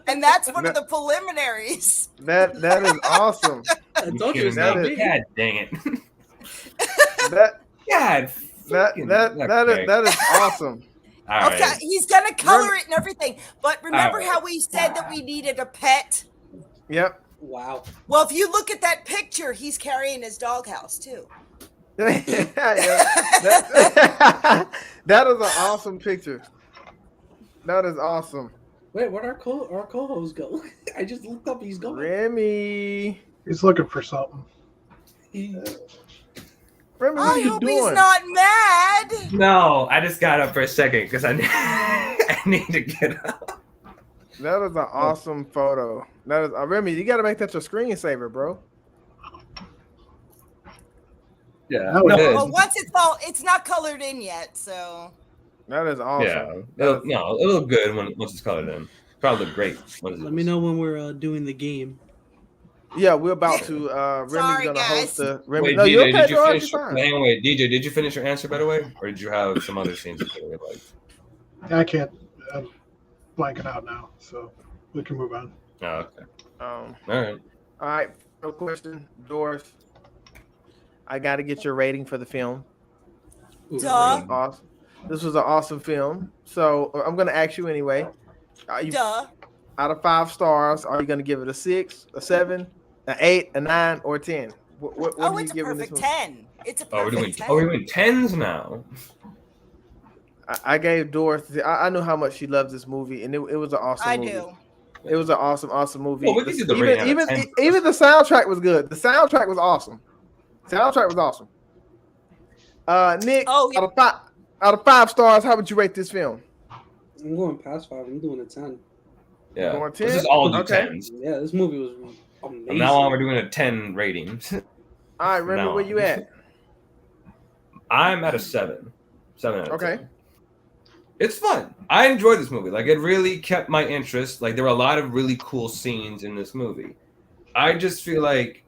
and that's one of the preliminaries. That is awesome. I told you it's Kidding not me? me. God dang it. That God. that fucking- that is awesome. All right. Okay, he's gonna color it and everything. But remember Alright. how we said that we needed a pet? Yep. Wow. Well, if you look at that picture, he's carrying his doghouse too. Yeah, that is an awesome picture. That is awesome. Wait, where'd our co-host go? I just looked up. He's going. Remy. He's looking for something. Remy, what I are you hope doing? he's not mad. No, I just got up for a second because I need to get up. That is an awesome photo. That is Remy. You got to make that your screensaver, bro. Yeah. No, No, Well, once it's not colored in yet, so. That is awesome. yeah. It'll look good once it's colored in. Probably look great. Let me know when we're doing the game. Yeah, we're about to. Remy's Sorry, gonna guys. host the. Remy, Wait, no, DJ, you're okay, did you bro. finish? You're fine. Hang on, wait, DJ, did you finish your answer by the way, or did you have some other scenes that you really liked? I can't. I'm blanking out now, so we can move on. Oh, okay. All All right. No question, Doris. I got to get your rating for the film. Ooh, Duh. Awesome. This was an awesome film. So I'm gonna ask you anyway. Duh. Out of 5 stars, are you gonna give it a 6, a 7, an 8, a 9, or a 10? What Oh, are you it's a giving this perfect movie? 10. It's a Oh, we're doing. perfect 10. Oh, we're doing tens now. I gave Doris. I knew how much she loves this movie, and it was an awesome I movie. do. It was an awesome movie. Well, we can do the rating out of 10 first. Even the soundtrack was good. The soundtrack was awesome. Soundtrack was awesome. Nick, Oh, yeah. out of 5 stars, how would you rate this film? I'm going past 5. I'm doing a 10. Yeah. Going This 10? is all do Okay. tens. Yeah, this movie was amazing. From now on, we're doing a 10 rating. All right, Remy, No. where you at? I'm at a 7. 7 out of Okay. 10. It's fun. I enjoyed this movie. Like, it really kept my interest. Like, there were a lot of really cool scenes in this movie. I just feel like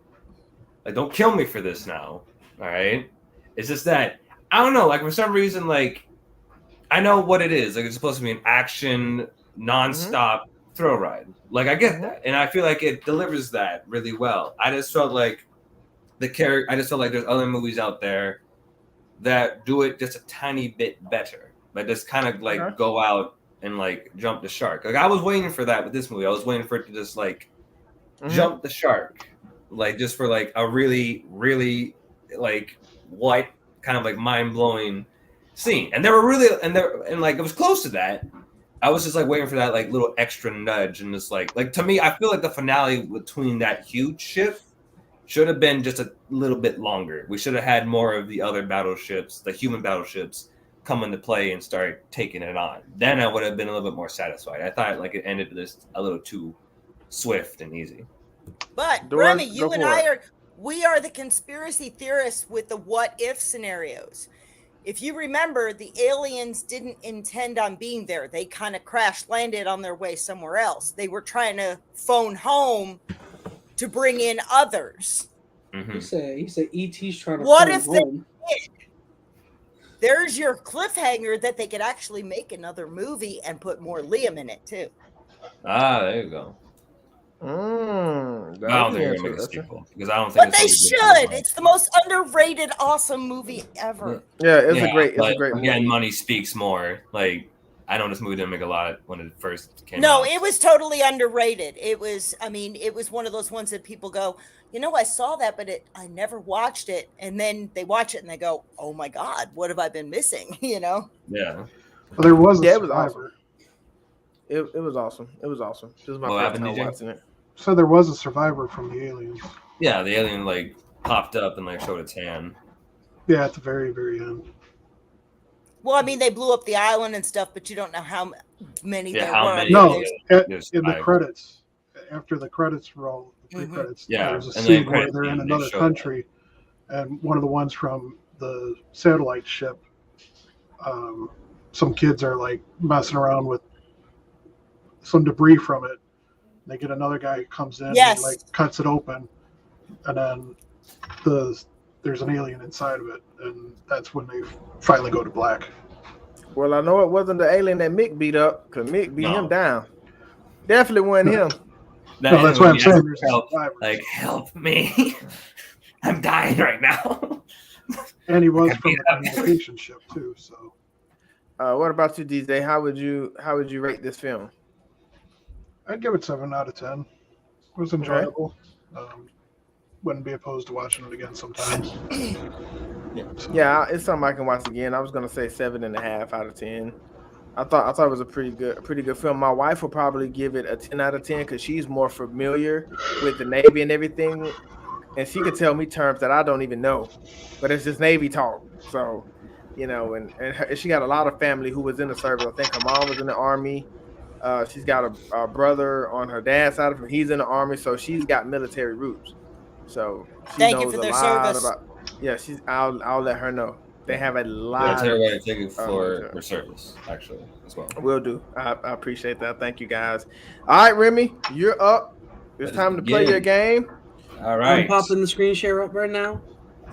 don't kill me for this now. All right. It's just that I don't know. Like, for some reason, like, I know what it is. Like, it's supposed to be an action, nonstop thrill ride. Like, I get that, and I feel like it delivers that really well. I just felt like I just felt like there's other movies out there that do it just a tiny bit better. but just kind of like Okay. go out and like jump the shark. Like I was waiting for that with this movie. I was waiting for it to just like jump the shark, like just for like a really, really like what kind of like mind blowing scene. And they were really and like it was close to that. I was just like waiting for that like little extra nudge and just like to me, I feel like the finale between that huge ship should have been just a little bit longer. We should have had more of the other battleships, the human battleships, come into play and start taking it on. Then I would have been a little bit more satisfied. I thought like it ended just a little too swift and easy. But Doris, Remy, go you and for I it. we are the conspiracy theorists with the what if scenarios. If you remember, the aliens didn't intend on being there. They kind of crash landed on their way somewhere else. They were trying to phone home to bring in others. He said ET's trying to What phone if they home. did? There's your cliffhanger that they could actually make another movie and put more Liam in it too. Ah, there you go. I don't think they're gonna make a sequel because I don't think. But they should. It's the most underrated, awesome movie ever. Yeah, it's a great movie. Again, money speaks more. Like I know this movie didn't make a lot when it first came out. No, it was totally underrated. It was, I mean, it was one of those ones that people go, you know, I saw that, but I never watched it. And then they watch it and they go, oh my God, what have I been missing? You know? Yeah. Well, there was a it was survivor. awesome. It was awesome. It was awesome. This is my What first happened, time DJ? watching it. So there was a survivor from the aliens. Yeah, the alien like popped up and like showed its hand. Yeah, at the very, very end. Well, I mean, they blew up the island and stuff, but you don't know how many there how were. many? No, There's in the five. credits, after the credits roll, the pre-credits, Yeah, there's a and scene then where credit they're in scene, they another show country, and one of the ones from the satellite ship, some kids are like messing around with some debris from it. They get another guy who comes in Yes. and like cuts it open, and then there's an alien inside of it, and that's when they finally go to black. Well, I know it wasn't the alien that Mick beat up because Mick beat him down. Definitely wasn't him. No, that's what I'm saying. There's Help, survivors. like help me! I'm dying right now. And he was I from beat the up. communication ship too. So What about you, DJ? How would you rate this film? I'd give it 7 out of 10. It was enjoyable. Wouldn't be opposed to watching it again sometimes. Yeah, it's something I can watch again. I was gonna say 7.5 out of 10. I thought it was a pretty good film. My wife will probably give it a 10 out of 10 because she's more familiar with the Navy and everything, and she could tell me terms that I don't even know, but it's just Navy talk. So, you know, and she got a lot of family who was in the service. I think her mom was in the Army. She's got a brother on her dad's side of him. He's in the Army, so she's got military roots. So she Thank knows you for a their lot service. about. Yeah, I'll let her know. They have a Yeah, lot. tell everybody thank you for service, actually, as well. Will do. I appreciate that. Thank you, guys. All right, Remy, you're up. It's time to play your game. All right. I'm popping the screen share up right now.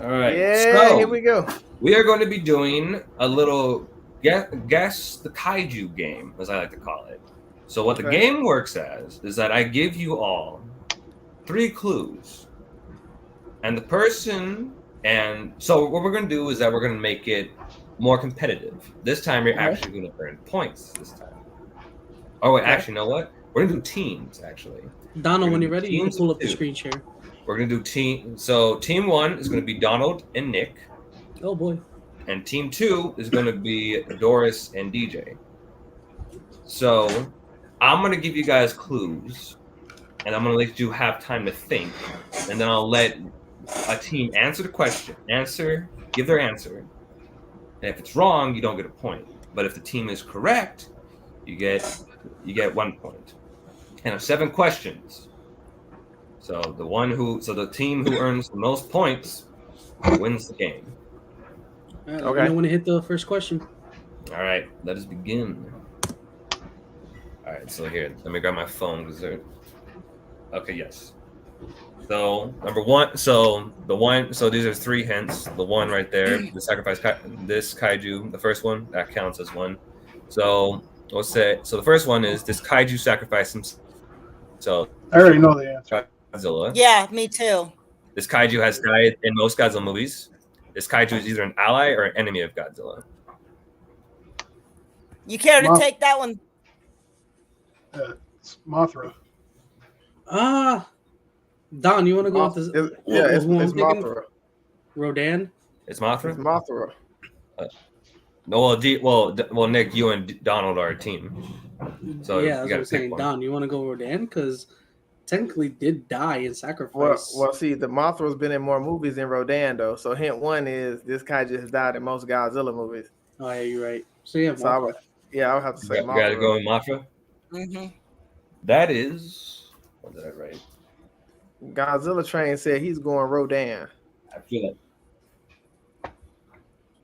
All right. Yeah, So, here we go. we are going to be doing a little guess the kaiju game, as I like to call it. So what the game works as is that I give you all 3 clues. And the person, and so what we're going to do is that we're going to make it more competitive. This time you're actually going to earn points this time. Oh, wait, actually, you know what? We're going to do teams, actually. Donald, when you're ready, you can teams pull of up the 2. screen share. We're going to do team. So team 1 is going to be Donald and Nick. Oh, boy. And team 2 is going to be Doris and DJ. So I'm going to give you guys clues, and I'm going to let you have time to think, and then I'll let a team answer the question, give their answer, and if it's wrong, you don't get a point. But if the team is correct, you get 1 point. And of 7 questions, so the team who earns the most points wins the game. All right, okay. I want to hit the first question. All right, let us begin. All right, so here, let me grab my phone because they're okay. Yes. So number 1, so these are 3 hints. The one right there, the sacrifice, this kaiju, the first one that counts as 1. So let's say, so the first one is this kaiju sacrifice himself. So I already know the answer. Godzilla. Yeah, me too. This kaiju has died in most Godzilla movies. This kaiju is either an ally or an enemy of Godzilla. You care to Moth- take that one? It's Mothra. Don, you want to go with this? It's who I'm thinking? Mothra. Rodan. It's It's Mothra. Mothra. No, well, Nick, you and Donald are a team. So yeah, you that's what gotta I'm pick saying. one. Don, you want to go Rodan because technically did die in sacrifice. Well, see, the Mothra's been in more movies than Rodan, though. So hint one is this kaiju has died in most Godzilla movies. Oh yeah, you're right. So yeah, So I would have to say You gotta Mothra. go with Mothra. Mm-hmm. That is. What did I write? Godzilla Train said he's going Rodan. I feel it.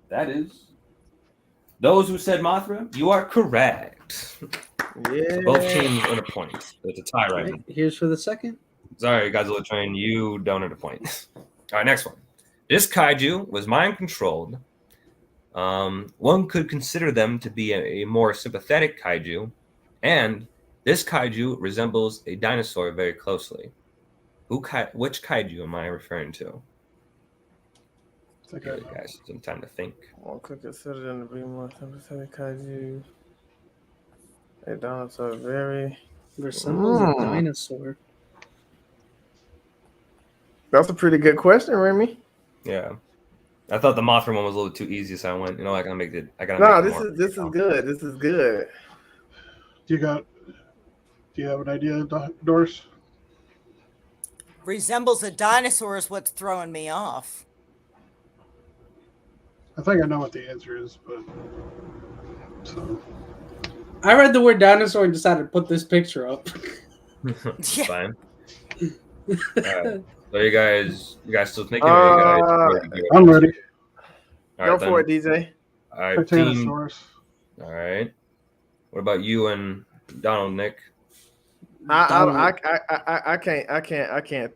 That is. Those who said Mothra, you are correct. Yeah. So both teams earn a point. It's a tie right now. here's for the second. Sorry, Godzilla Train, you don't earn a point. All right, next one. This kaiju was mind controlled. One could consider them to be a more sympathetic kaiju, and this kaiju resembles a dinosaur very closely. Which kaiju am I referring to? Think Give you guys some time to think. One could consider them to be more sympathetic kaiju. A dinosaur very. Resembles a dinosaur. That's a pretty good question, Remy. Yeah, I thought the Mothra one was a little too easy, so I went. I gotta make it. No, this is good. This is good. Do you have an idea, Doris? Resembles a dinosaur is what's throwing me off. I think I know what the answer is, but so I read the word dinosaur and decided to put this picture up. Yeah. Fine. All right. So you guys still thinking? Or you guys ready? I'm ready. All Go right, for then. it, DJ. All right, team. Titanosaurus. All right. What about you and Donald, Nick? I can't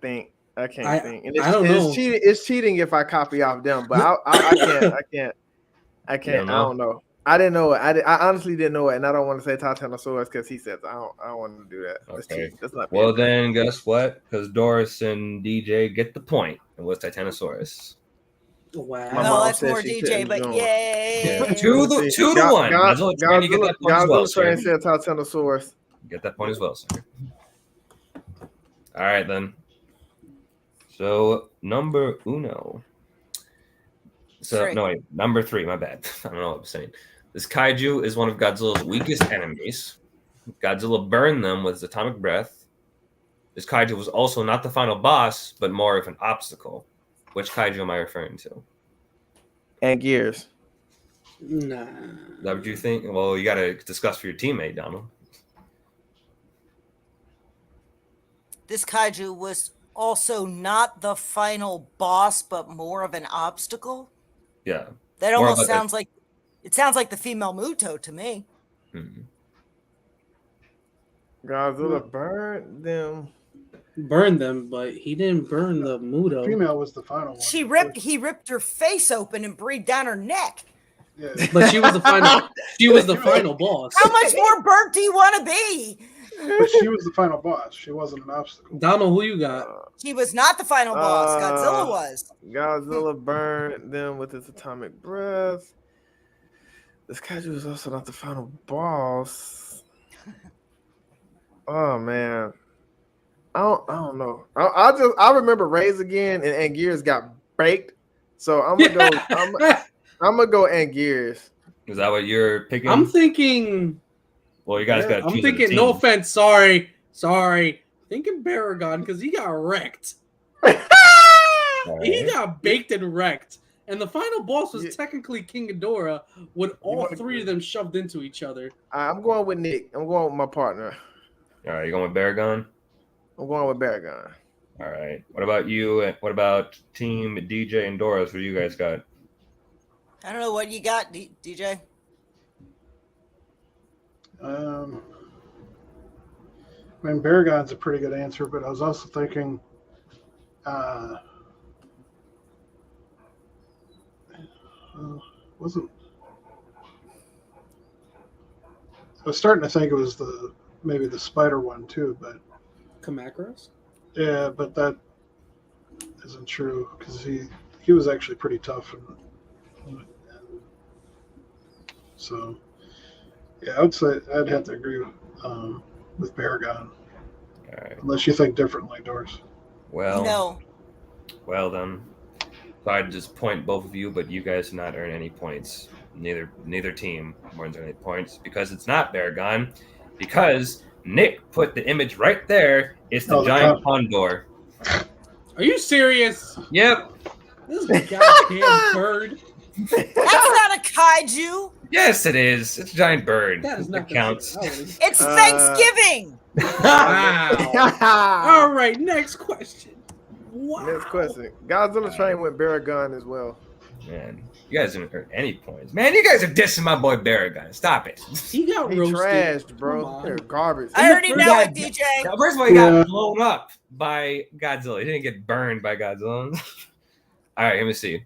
think. I can't think. And I don't know. It's cheating if I copy off them, but I can't. I don't know. I didn't know it. I honestly didn't know it, and I don't want to say Titanosaurus because he says I don't want to do that. That's Okay. cheating. That's not Well, fair. then guess what? Because Doris and DJ get the point. It was Titanosaurus. Wow. My No, mom that's said more she DJ, couldn't but join. yay! Yeah. Two to one. Godzilla Train, you get that point as well, Godzilla sir. Train said Titanosaurus. Get that point as well, sir. All right, then. So, number uno. So, no, wait. Number three. My bad. I don't know what I'm saying. This kaiju is one of Godzilla's weakest enemies. Godzilla burned them with his atomic breath. This kaiju was also not the final boss, but more of an obstacle. Which kaiju am I referring to? And Gears. Nah. Is that what you think? Well, you got to discuss for your teammate, Donald. This kaiju was also not the final boss, but more of an obstacle. Yeah. That More almost about sounds like it sounds like the female Muto to me. Mm-hmm. Godzilla burned them. Burned them, but he didn't burn the Muto. Female was the final one. He ripped her face open and breathed down her neck. Yeah. But she was the final. She was the final boss. How much more burnt do you want to be? But she was the final boss. She wasn't an obstacle. Donald, who you got? He was not the final boss. Godzilla was. Godzilla burned them with his atomic breath. This kaiju is also not the final boss. Oh man, I don't know. I remember Raise Again and Gears got baked, so I'm gonna go. I'm gonna go and Gears. Is that what you're picking? I'm thinking. Well, you guys got to choose. I'm thinking. No offense. Sorry. Thinking Baragon because he got wrecked. He got baked and wrecked. And the final boss was technically King Ghidorah with all three of them shoved into each other. I'm going with Nick. I'm going with my partner. All right, you going with Baragon? I'm going with Baragon. All right. What about you? What about Team DJ and Doris? What do you guys got? I don't know what you got, DJ. I mean, Baragon's a pretty good answer, but I was also thinking, wasn't. I was starting to think it was maybe the spider one too, but Kamakros? yeah, but that isn't true because he was actually pretty tough, and so Yeah, I would say I'd have to agree with Paragon, All right. unless you think differently, Doris. Well, No. well then. So I'd just point both of you, but you guys did not earn any points. Neither team earns any points because it's not Baragon. Because Nick put the image right there. It's the Oh, the giant top. condor. Are you serious? Yep. This goddamn bird. That's not a kaiju. Yes, it is. It's a giant bird. That is not It counts. It's Thanksgiving. Wow. All right, next question. Wow. Next question. Godzilla train with Baragon as well. Man, you guys didn't earn any points. Man, you guys are dissing my boy Baragon. Stop it. He got He roasted. trashed, Come bro. on. They're garbage. I already first know guy- it, DJ. Now, first of all, he got blown up by Godzilla. He didn't get burned by Godzilla. All right, let me see.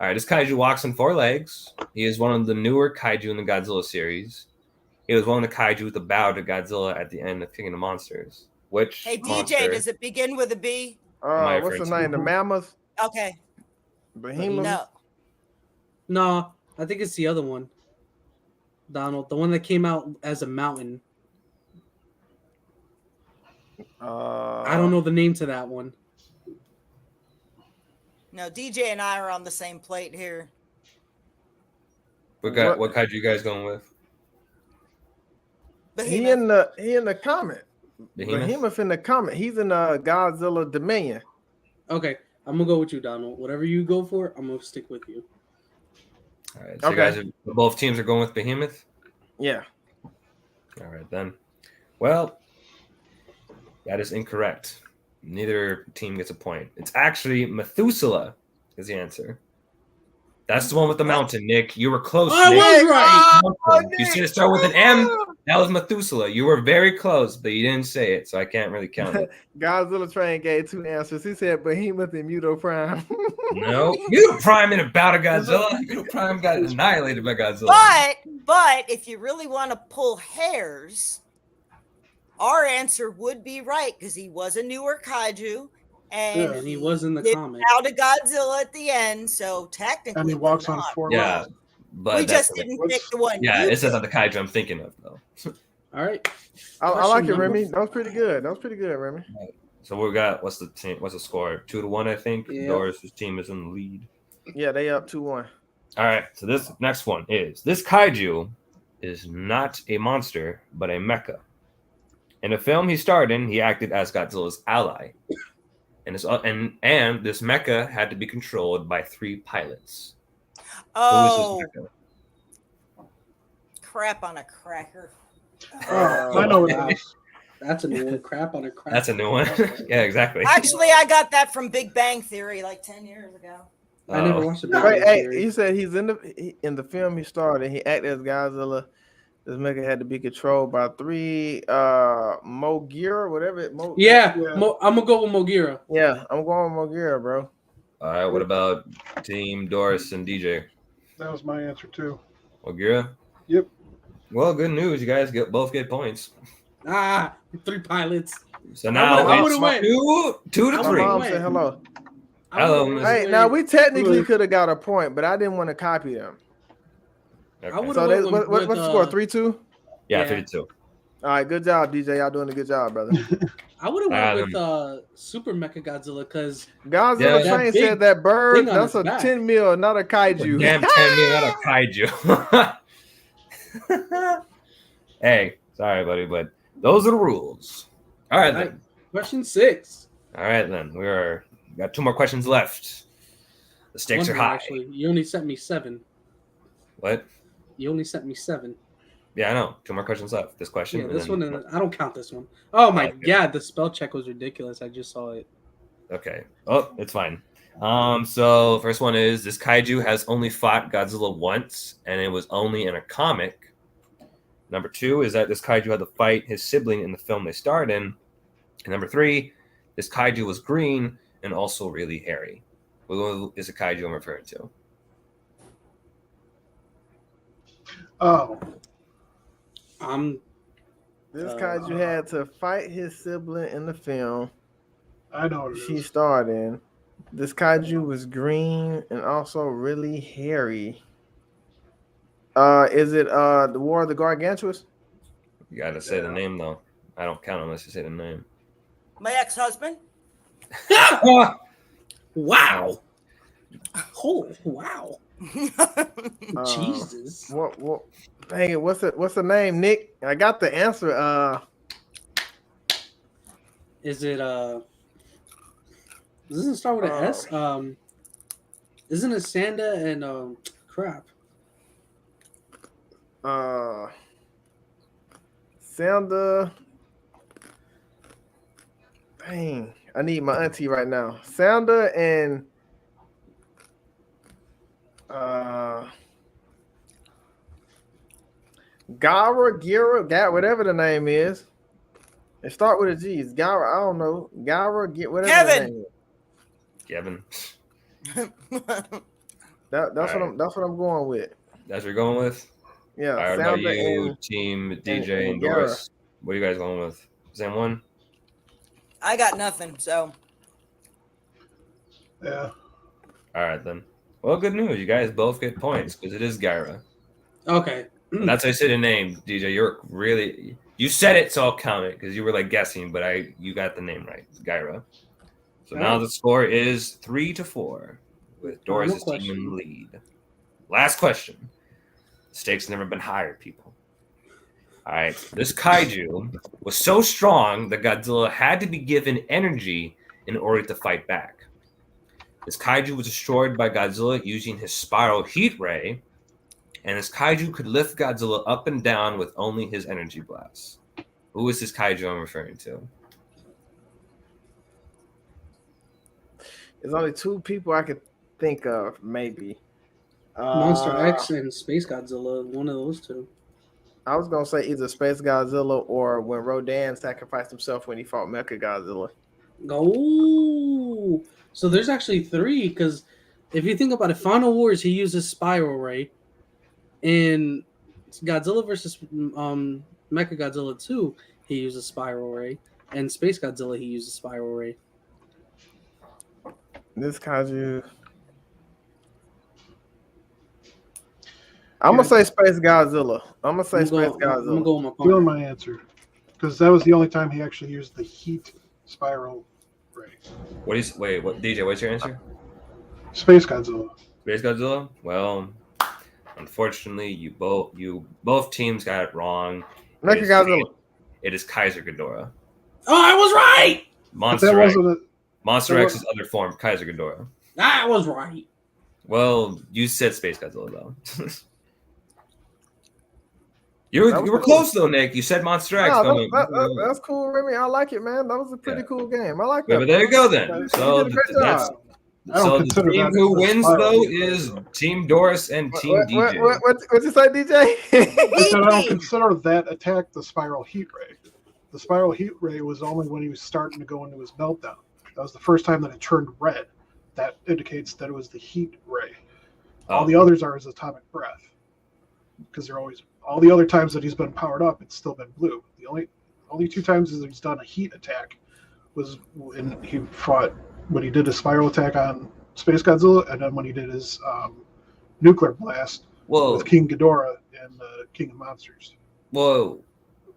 All right, this kaiju walks on 4 legs. He is one of the newer kaiju in the Godzilla series. He was one of the kaiju with the bow to Godzilla at the end of King of the Monsters. Which Hey, DJ, monster? does it begin with a B? My What's the friends. name? The mammoth? Okay. Behemoth? No. No, I think it's the other one. Donald, the one that came out as a mountain. I don't know the name to that one. No, DJ and I are on the same plate here. What kaiju you guys going with? He Behemoth. in the comet. Behemoth in the comet. He's in Godzilla Dominion. Okay, I'm gonna go with you, Donald. Whatever you go for, I'm gonna stick with you. All right, so Okay. you guys both teams are going with Behemoth? Yeah. All right, then. Well, that is incorrect. Neither team gets a point. It's actually Methuselah is the answer. That's the one with the mountain, Nick. You were close, I Nick. was right. You said it start with an M. That was Methuselah. You were very close, but you didn't say it, so I can't really count it. Godzilla train gave 2 answers. He said Behemoth and Muto Prime. No. Muto Prime in a bout of Godzilla. Muto Prime got annihilated by Godzilla. But if you really want to pull hairs, our answer would be right because he was a newer kaiju. And And he was in the did comic. out of Godzilla at the end, so technically And he walks on 4 Yeah, legs. but we that's just didn't pick the one. yeah, you it's not picked. the kaiju I'm thinking of though. All right. I like Question it, number Remy. That was pretty good. Remy. So we got what's the score? 2-1, I think. Yeah. Doris' team is in the lead. Yeah, they up 2-1. All right, so this next one is this kaiju is not a monster but a mecha. In the film he starred in, he acted as Godzilla's ally, and this mecha had to be controlled by 3 pilots. Oh, Who is this mecha? crap on a cracker. I know what Wow. it is. That's a new one. Crap on a crap. That's a new one. Yeah, exactly. Actually, I got that from Big Bang Theory like 10 years ago. I never Oh. watched the Wait, Big Bang hey, Theory. he said he's in the film he started. He acted as Godzilla. This mecha had to be controlled by 3 Mogira, whatever it. Yeah, Yeah. I'm gonna go with Mogira. Yeah, I'm going with Mogira, bro. All right, what about Team Doris and DJ? That was my answer too. Ogira? Yep. Well, good news. You guys both get points. 3 pilots. So now I it's would've went. 2 to I My 3. mom went. said hello. Hello, Hey, now we technically could have got a point, but I didn't want to copy them. I would've So went what's with, the score? 3-2. Yeah, Yeah. 3-2. All right, good job, DJ. Y'all doing a good job, brother. I would have went with Super Mecha Godzilla because Godzilla Yeah. Train That said that bird. thing on That's his a back. 10 mil, not a kaiju. Damn 10 million, not a kaiju. Hey, sorry, buddy, but those are the rules. All right, then. question 6. All right, then. We got 2 more questions left. The stakes are One more, high. Actually, you only sent me 7. What? You only sent me 7. Yeah, I know. 2 more questions left. This question. Yeah, and this then- one. I don't count this one. Oh my Okay. god, the spell check was ridiculous. I just saw it. Okay. Oh, it's fine. So first one is this kaiju has only fought Godzilla once, and it was only in a comic. Number 2 is that this kaiju had to fight his sibling in the film they starred in. And number 3, this kaiju was green and also really hairy. What is the kaiju I'm referring to? Oh, This kaiju had to fight his sibling in the film I know what it she is. starred in. This kaiju was green and also really hairy. Is it the War of the Gargantuous? You gotta say the name though. I don't count unless you say the name. My ex-husband. Wow. Oh, wow. Uh, Jesus. What? Dang it! What's the name, Nick? I got the answer. Is it doesn't it start with an S? Isn't it Sanda and crap? Sanda. Dang, I need my auntie right now. Sanda and Gira, whatever the name is. It start with a G. It's Gara. I don't know. Gara, whatever Kevin. the name is. Kevin. That's what I'm going with. That's what you're going with? Yeah. All right, about Sanda you, and Team DJ and Gara. Doris. What are you guys going with? Same one? I got nothing. So Yeah. All right, then. Well, good news. You guys both get points because it is Gyra. Okay. And that's how I said the name, DJ. You're really... You said it, so I'll count it because you were like guessing, but you got the name right. It's Gyra. So now the score is 3-4 with Doris' team in the lead. Last question. The stakes have never been higher, people. All right. This kaiju was so strong that Godzilla had to be given energy in order to fight back. This kaiju was destroyed by Godzilla using his spiral heat ray, and this kaiju could lift Godzilla up and down with only his energy blasts. Who is this kaiju I'm referring to? There's only two people I could think of, maybe. Monster X and Space Godzilla, one of those two. I was gonna say either Space Godzilla or when Rodan sacrificed himself when he fought Mecha Godzilla. Oh, so there's actually three, because if you think about it, Final Wars, he uses Spiral Ray. In Godzilla versus Mecha Godzilla 2, he uses Spiral Ray. And Space Godzilla, he uses Spiral Ray. This kaiju. I'm gonna say Space Godzilla. I'm gonna say Space Godzilla. I'm gonna go with my Doing partner. my answer. Because that was the only time he actually used the heat spiral ray. What DJ, what's your answer? Space Godzilla. Space Godzilla? Well, unfortunately, you both teams got it wrong. Mecha Godzilla. It is Kaiser Ghidorah. Oh, I was right! Monster X's other form, Kaiser Ghidorah. I was right. Well, you said Space Godzilla though. You were close though, Nick. You said Monster X. That's cool, Remy. I like it, man. That was a pretty cool game. I like that. But there you go then. So the team who wins though is Team Doris and Team DJ. What you say, DJ? I said I don't consider that attack the spiral heat ray. The spiral heat ray was only when he was starting to go into his meltdown. That was the first time that it turned red. That indicates that it was the heat ray. All the others are his atomic breath. Because they're always all the other times that he's been powered up, it's still been blue. The only two times that he's done a heat attack was when he did a spiral attack on Space Godzilla, and then when he did his nuclear blast with King Ghidorah and King of Monsters. Whoa.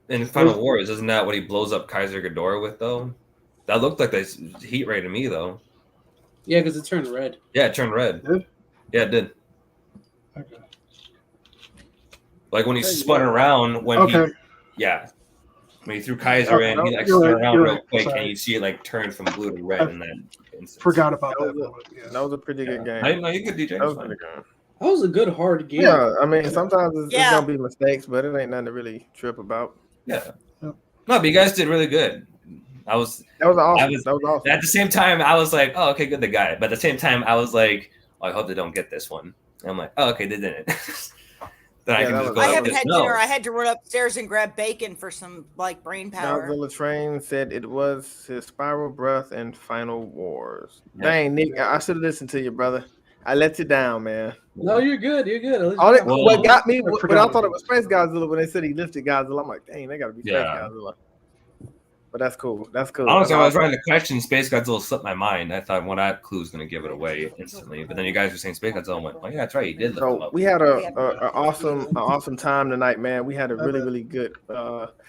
In Final Wars, isn't that what he blows up Kaiser Ghidorah with, though? That looked like this heat ray to me, though. Yeah, because it turned red. Yeah, it turned red. It did? Yeah, it did. Okay. Like when he spun around, when he threw Kaiser in, he like spun around real quick, and you see it like turn from blue to red in that instance. Forgot about that. That was a pretty good game. I didn't know you could DJ. That was pretty good. That was a good hard game. Yeah, I mean sometimes it's gonna be mistakes, but it ain't nothing to really trip about. Yeah. No, but you guys did really good. That was awesome. That was awesome. At the same time, I was like, "Oh, okay, good, they got it." But at the same time, I was like, "Oh, I hope they don't get this one." And I'm like, "Oh, okay, they didn't." I haven't had dinner. I had to run upstairs and grab bacon for some brain power. Godzilla Train said it was his Spiral Breath and Final Wars. Yep. Dang, Nick, I should have listened to you, brother. I let you down, man. No, you're good. You're good. What got me? But I thought it was Space Godzilla when they said he lifted Godzilla. I'm like, dang, they got to be Space Godzilla. But that's cool. That's cool. Honestly, when I was That's writing the question, Space Godzilla slipped my mind. I thought, well, that clue's going to give it away instantly. But then you guys were saying Space Godzilla. I went, oh, yeah, that's right. He did lift him So up. we had a awesome time tonight, man. We had a really good.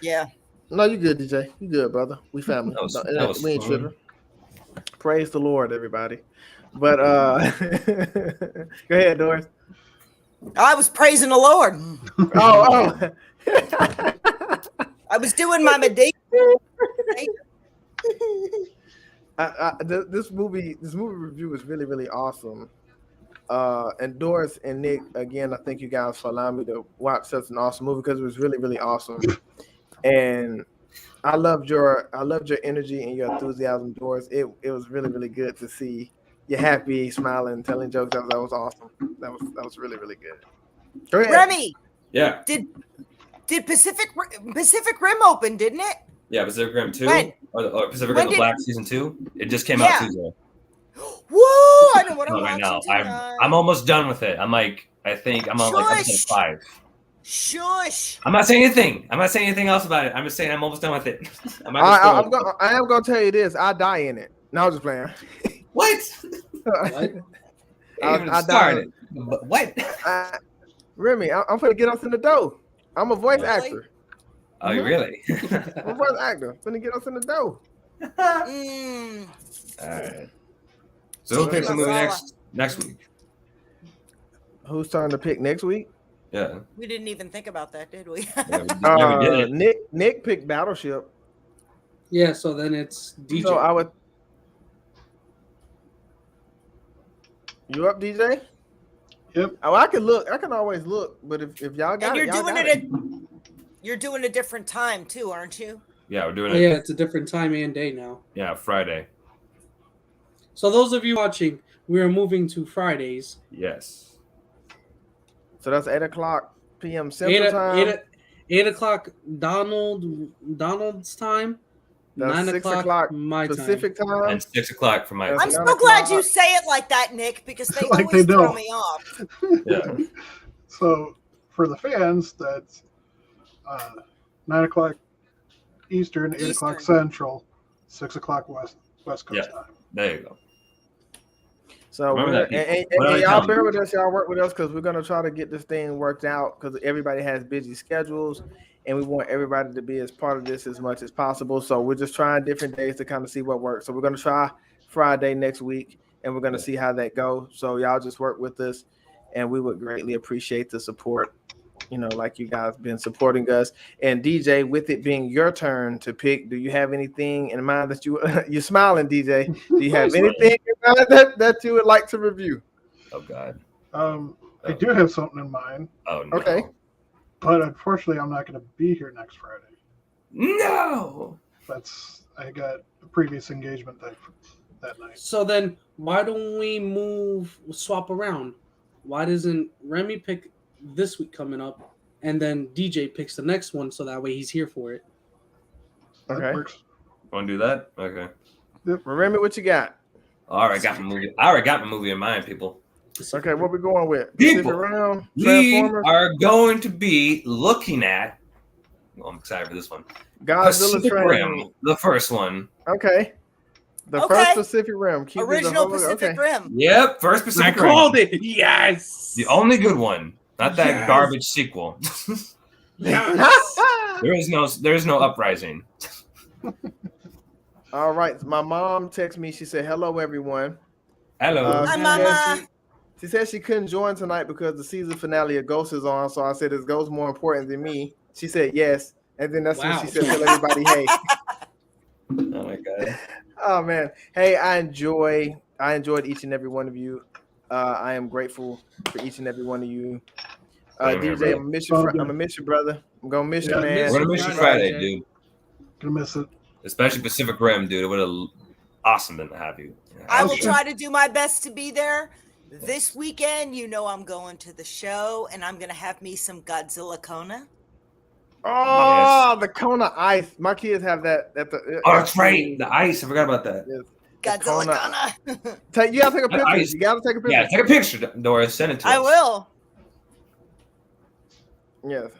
Yeah. No, you good, DJ. You good, brother. We family. That was We ain't fun. tripping. Praise the Lord, everybody. But go ahead, Doris. I was praising the Lord. Oh. I was doing my meditation. This movie review was really awesome. And Doris and Nick, again, I thank you guys for allowing me to watch such an awesome movie because it was really awesome. And I loved your energy and your enthusiasm, Doris. It was really good to see you happy, smiling, telling jokes. That was awesome. That was really good. Go ahead. Remy, Yeah. did Pacific Rim open, didn't it? Yeah, Pacific Rim 2 When? or Pacific When Rim the did- Black Season 2. It just came out Yeah. Tuesday. Woo! I know what I'm Right watching now. tonight. I'm almost done with it. I think I'm on like episode Shush. 5. Shush. I'm not saying anything. I'm not saying anything else about it. I'm just saying I'm almost done with it. I am gonna tell you this. I die in it. No, I'm just playing. What? What? I started. What? Remy, I'm gonna get us in the dough. I'm a voice Really? actor. Oh, really? I'm a voice actor. Finna get us in the dough. Mm. All right. So who picks the movie next week? Who's starting to pick next week? Yeah. We didn't even think about that, did we? Yeah, we did it. Nick picked Battleship. Yeah, so then it's DJ. So I would. You up, DJ? Yep. Oh, I can look. I can always look. But if y'all got And it, you're y'all doing got it. You're doing a different time too, aren't you? Yeah, we're doing Oh, it. yeah, it's a different time and day now. Yeah, Friday. So those of you watching, we are moving to Fridays. Yes. So that's 8:00 p.m. Central Time. 8 o'clock Donald's time. That's 9 6 o'clock o'clock my Pacific time. time. And 6 o'clock for my. That's I'm nine so glad o'clock. you say it like that, Nick, because they Like always they throw don't. me off. Yeah. So for the fans, that's 9 o'clock Eastern, 8 o'clock Eastern. Central, 6 o'clock West Coast Yeah. time. There you go. So Remember that, and people. What am I y'all telling bear you? with us, y'all work with us because we're gonna try to get this thing worked out because everybody has busy schedules and we want everybody to be as part of this as much as possible. So we're just trying different days to kind of see what works. So we're gonna try Friday next week and we're gonna see how that goes. So y'all just work with us and we would greatly appreciate the support. You know, like you guys been supporting us. And DJ, with it being your turn to pick, do you have anything in mind that you're smiling, DJ? Do you have anything in mind that you would like to review? Oh God. I do have something in mind, Oh no. Okay. but unfortunately, I'm not going to be here next Friday. No. I got a previous engagement that night. So then why don't we swap around? Why doesn't Remy pick this week coming up and then DJ picks the next one so that way he's here for it? That Okay. works. Want to do that? Okay. Remember what you got. I already got my movie in mind, people. Okay, what we going with? People, Pacific Rim, We Transformers, are going to be looking at. Well, I'm excited for this one. Godzilla, Pacific Rim, the first one. Okay. The Okay. first Pacific Rim. Keep it the Original whole- Pacific okay. Rim. Yep, first I Pacific Rim. called it. Yes. The only good one, not that Yes. garbage sequel. Yes. There's no uprising. All right. My mom texted me. She said, "Hello, everyone." Hello. Hi, She Mama. said she said she couldn't join tonight because the season finale of Ghost is on. So I said, "Is Ghost more important than me?" She said, "Yes." And then that's when Wow. she said, "Tell everybody, hey." Oh my God. Oh man. Hey, I enjoyed each and every one of you. I am grateful for each and every one of you. Same here, DJ, brother. I'm gonna miss you, brother. I'm gonna miss you, Yeah, man. We're gonna miss you Friday, DJ. dude. Gonna miss it. Especially Pacific Rim, dude. It would have awesome been to have you. I will Okay. try to do my best to be there. This weekend, you know I'm going to the show and I'm going to have me some Godzilla Kona. Oh, the Kona ice. My kids have that. Oh, that's right. The ice. I forgot about that. Yes. Godzilla Kona. Kona. You gotta take a picture. ice. You gotta take a picture. Yeah, take a picture, Doris. Send it to us. I will. Yes.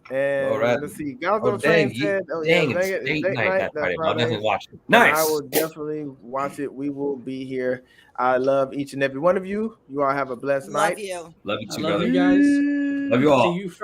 And Alright. let's see, Oh, Godzilla dang, Train said, "Oh dang, yeah, it's it's date date night night. that That's Friday. I'll Friday. definitely watch it. And I Nice. will definitely watch it. We will be here. I love each and every one of you. You all have a blessed Love night. you. Love you I too, love brother. you guys. Love you all. See you Friday.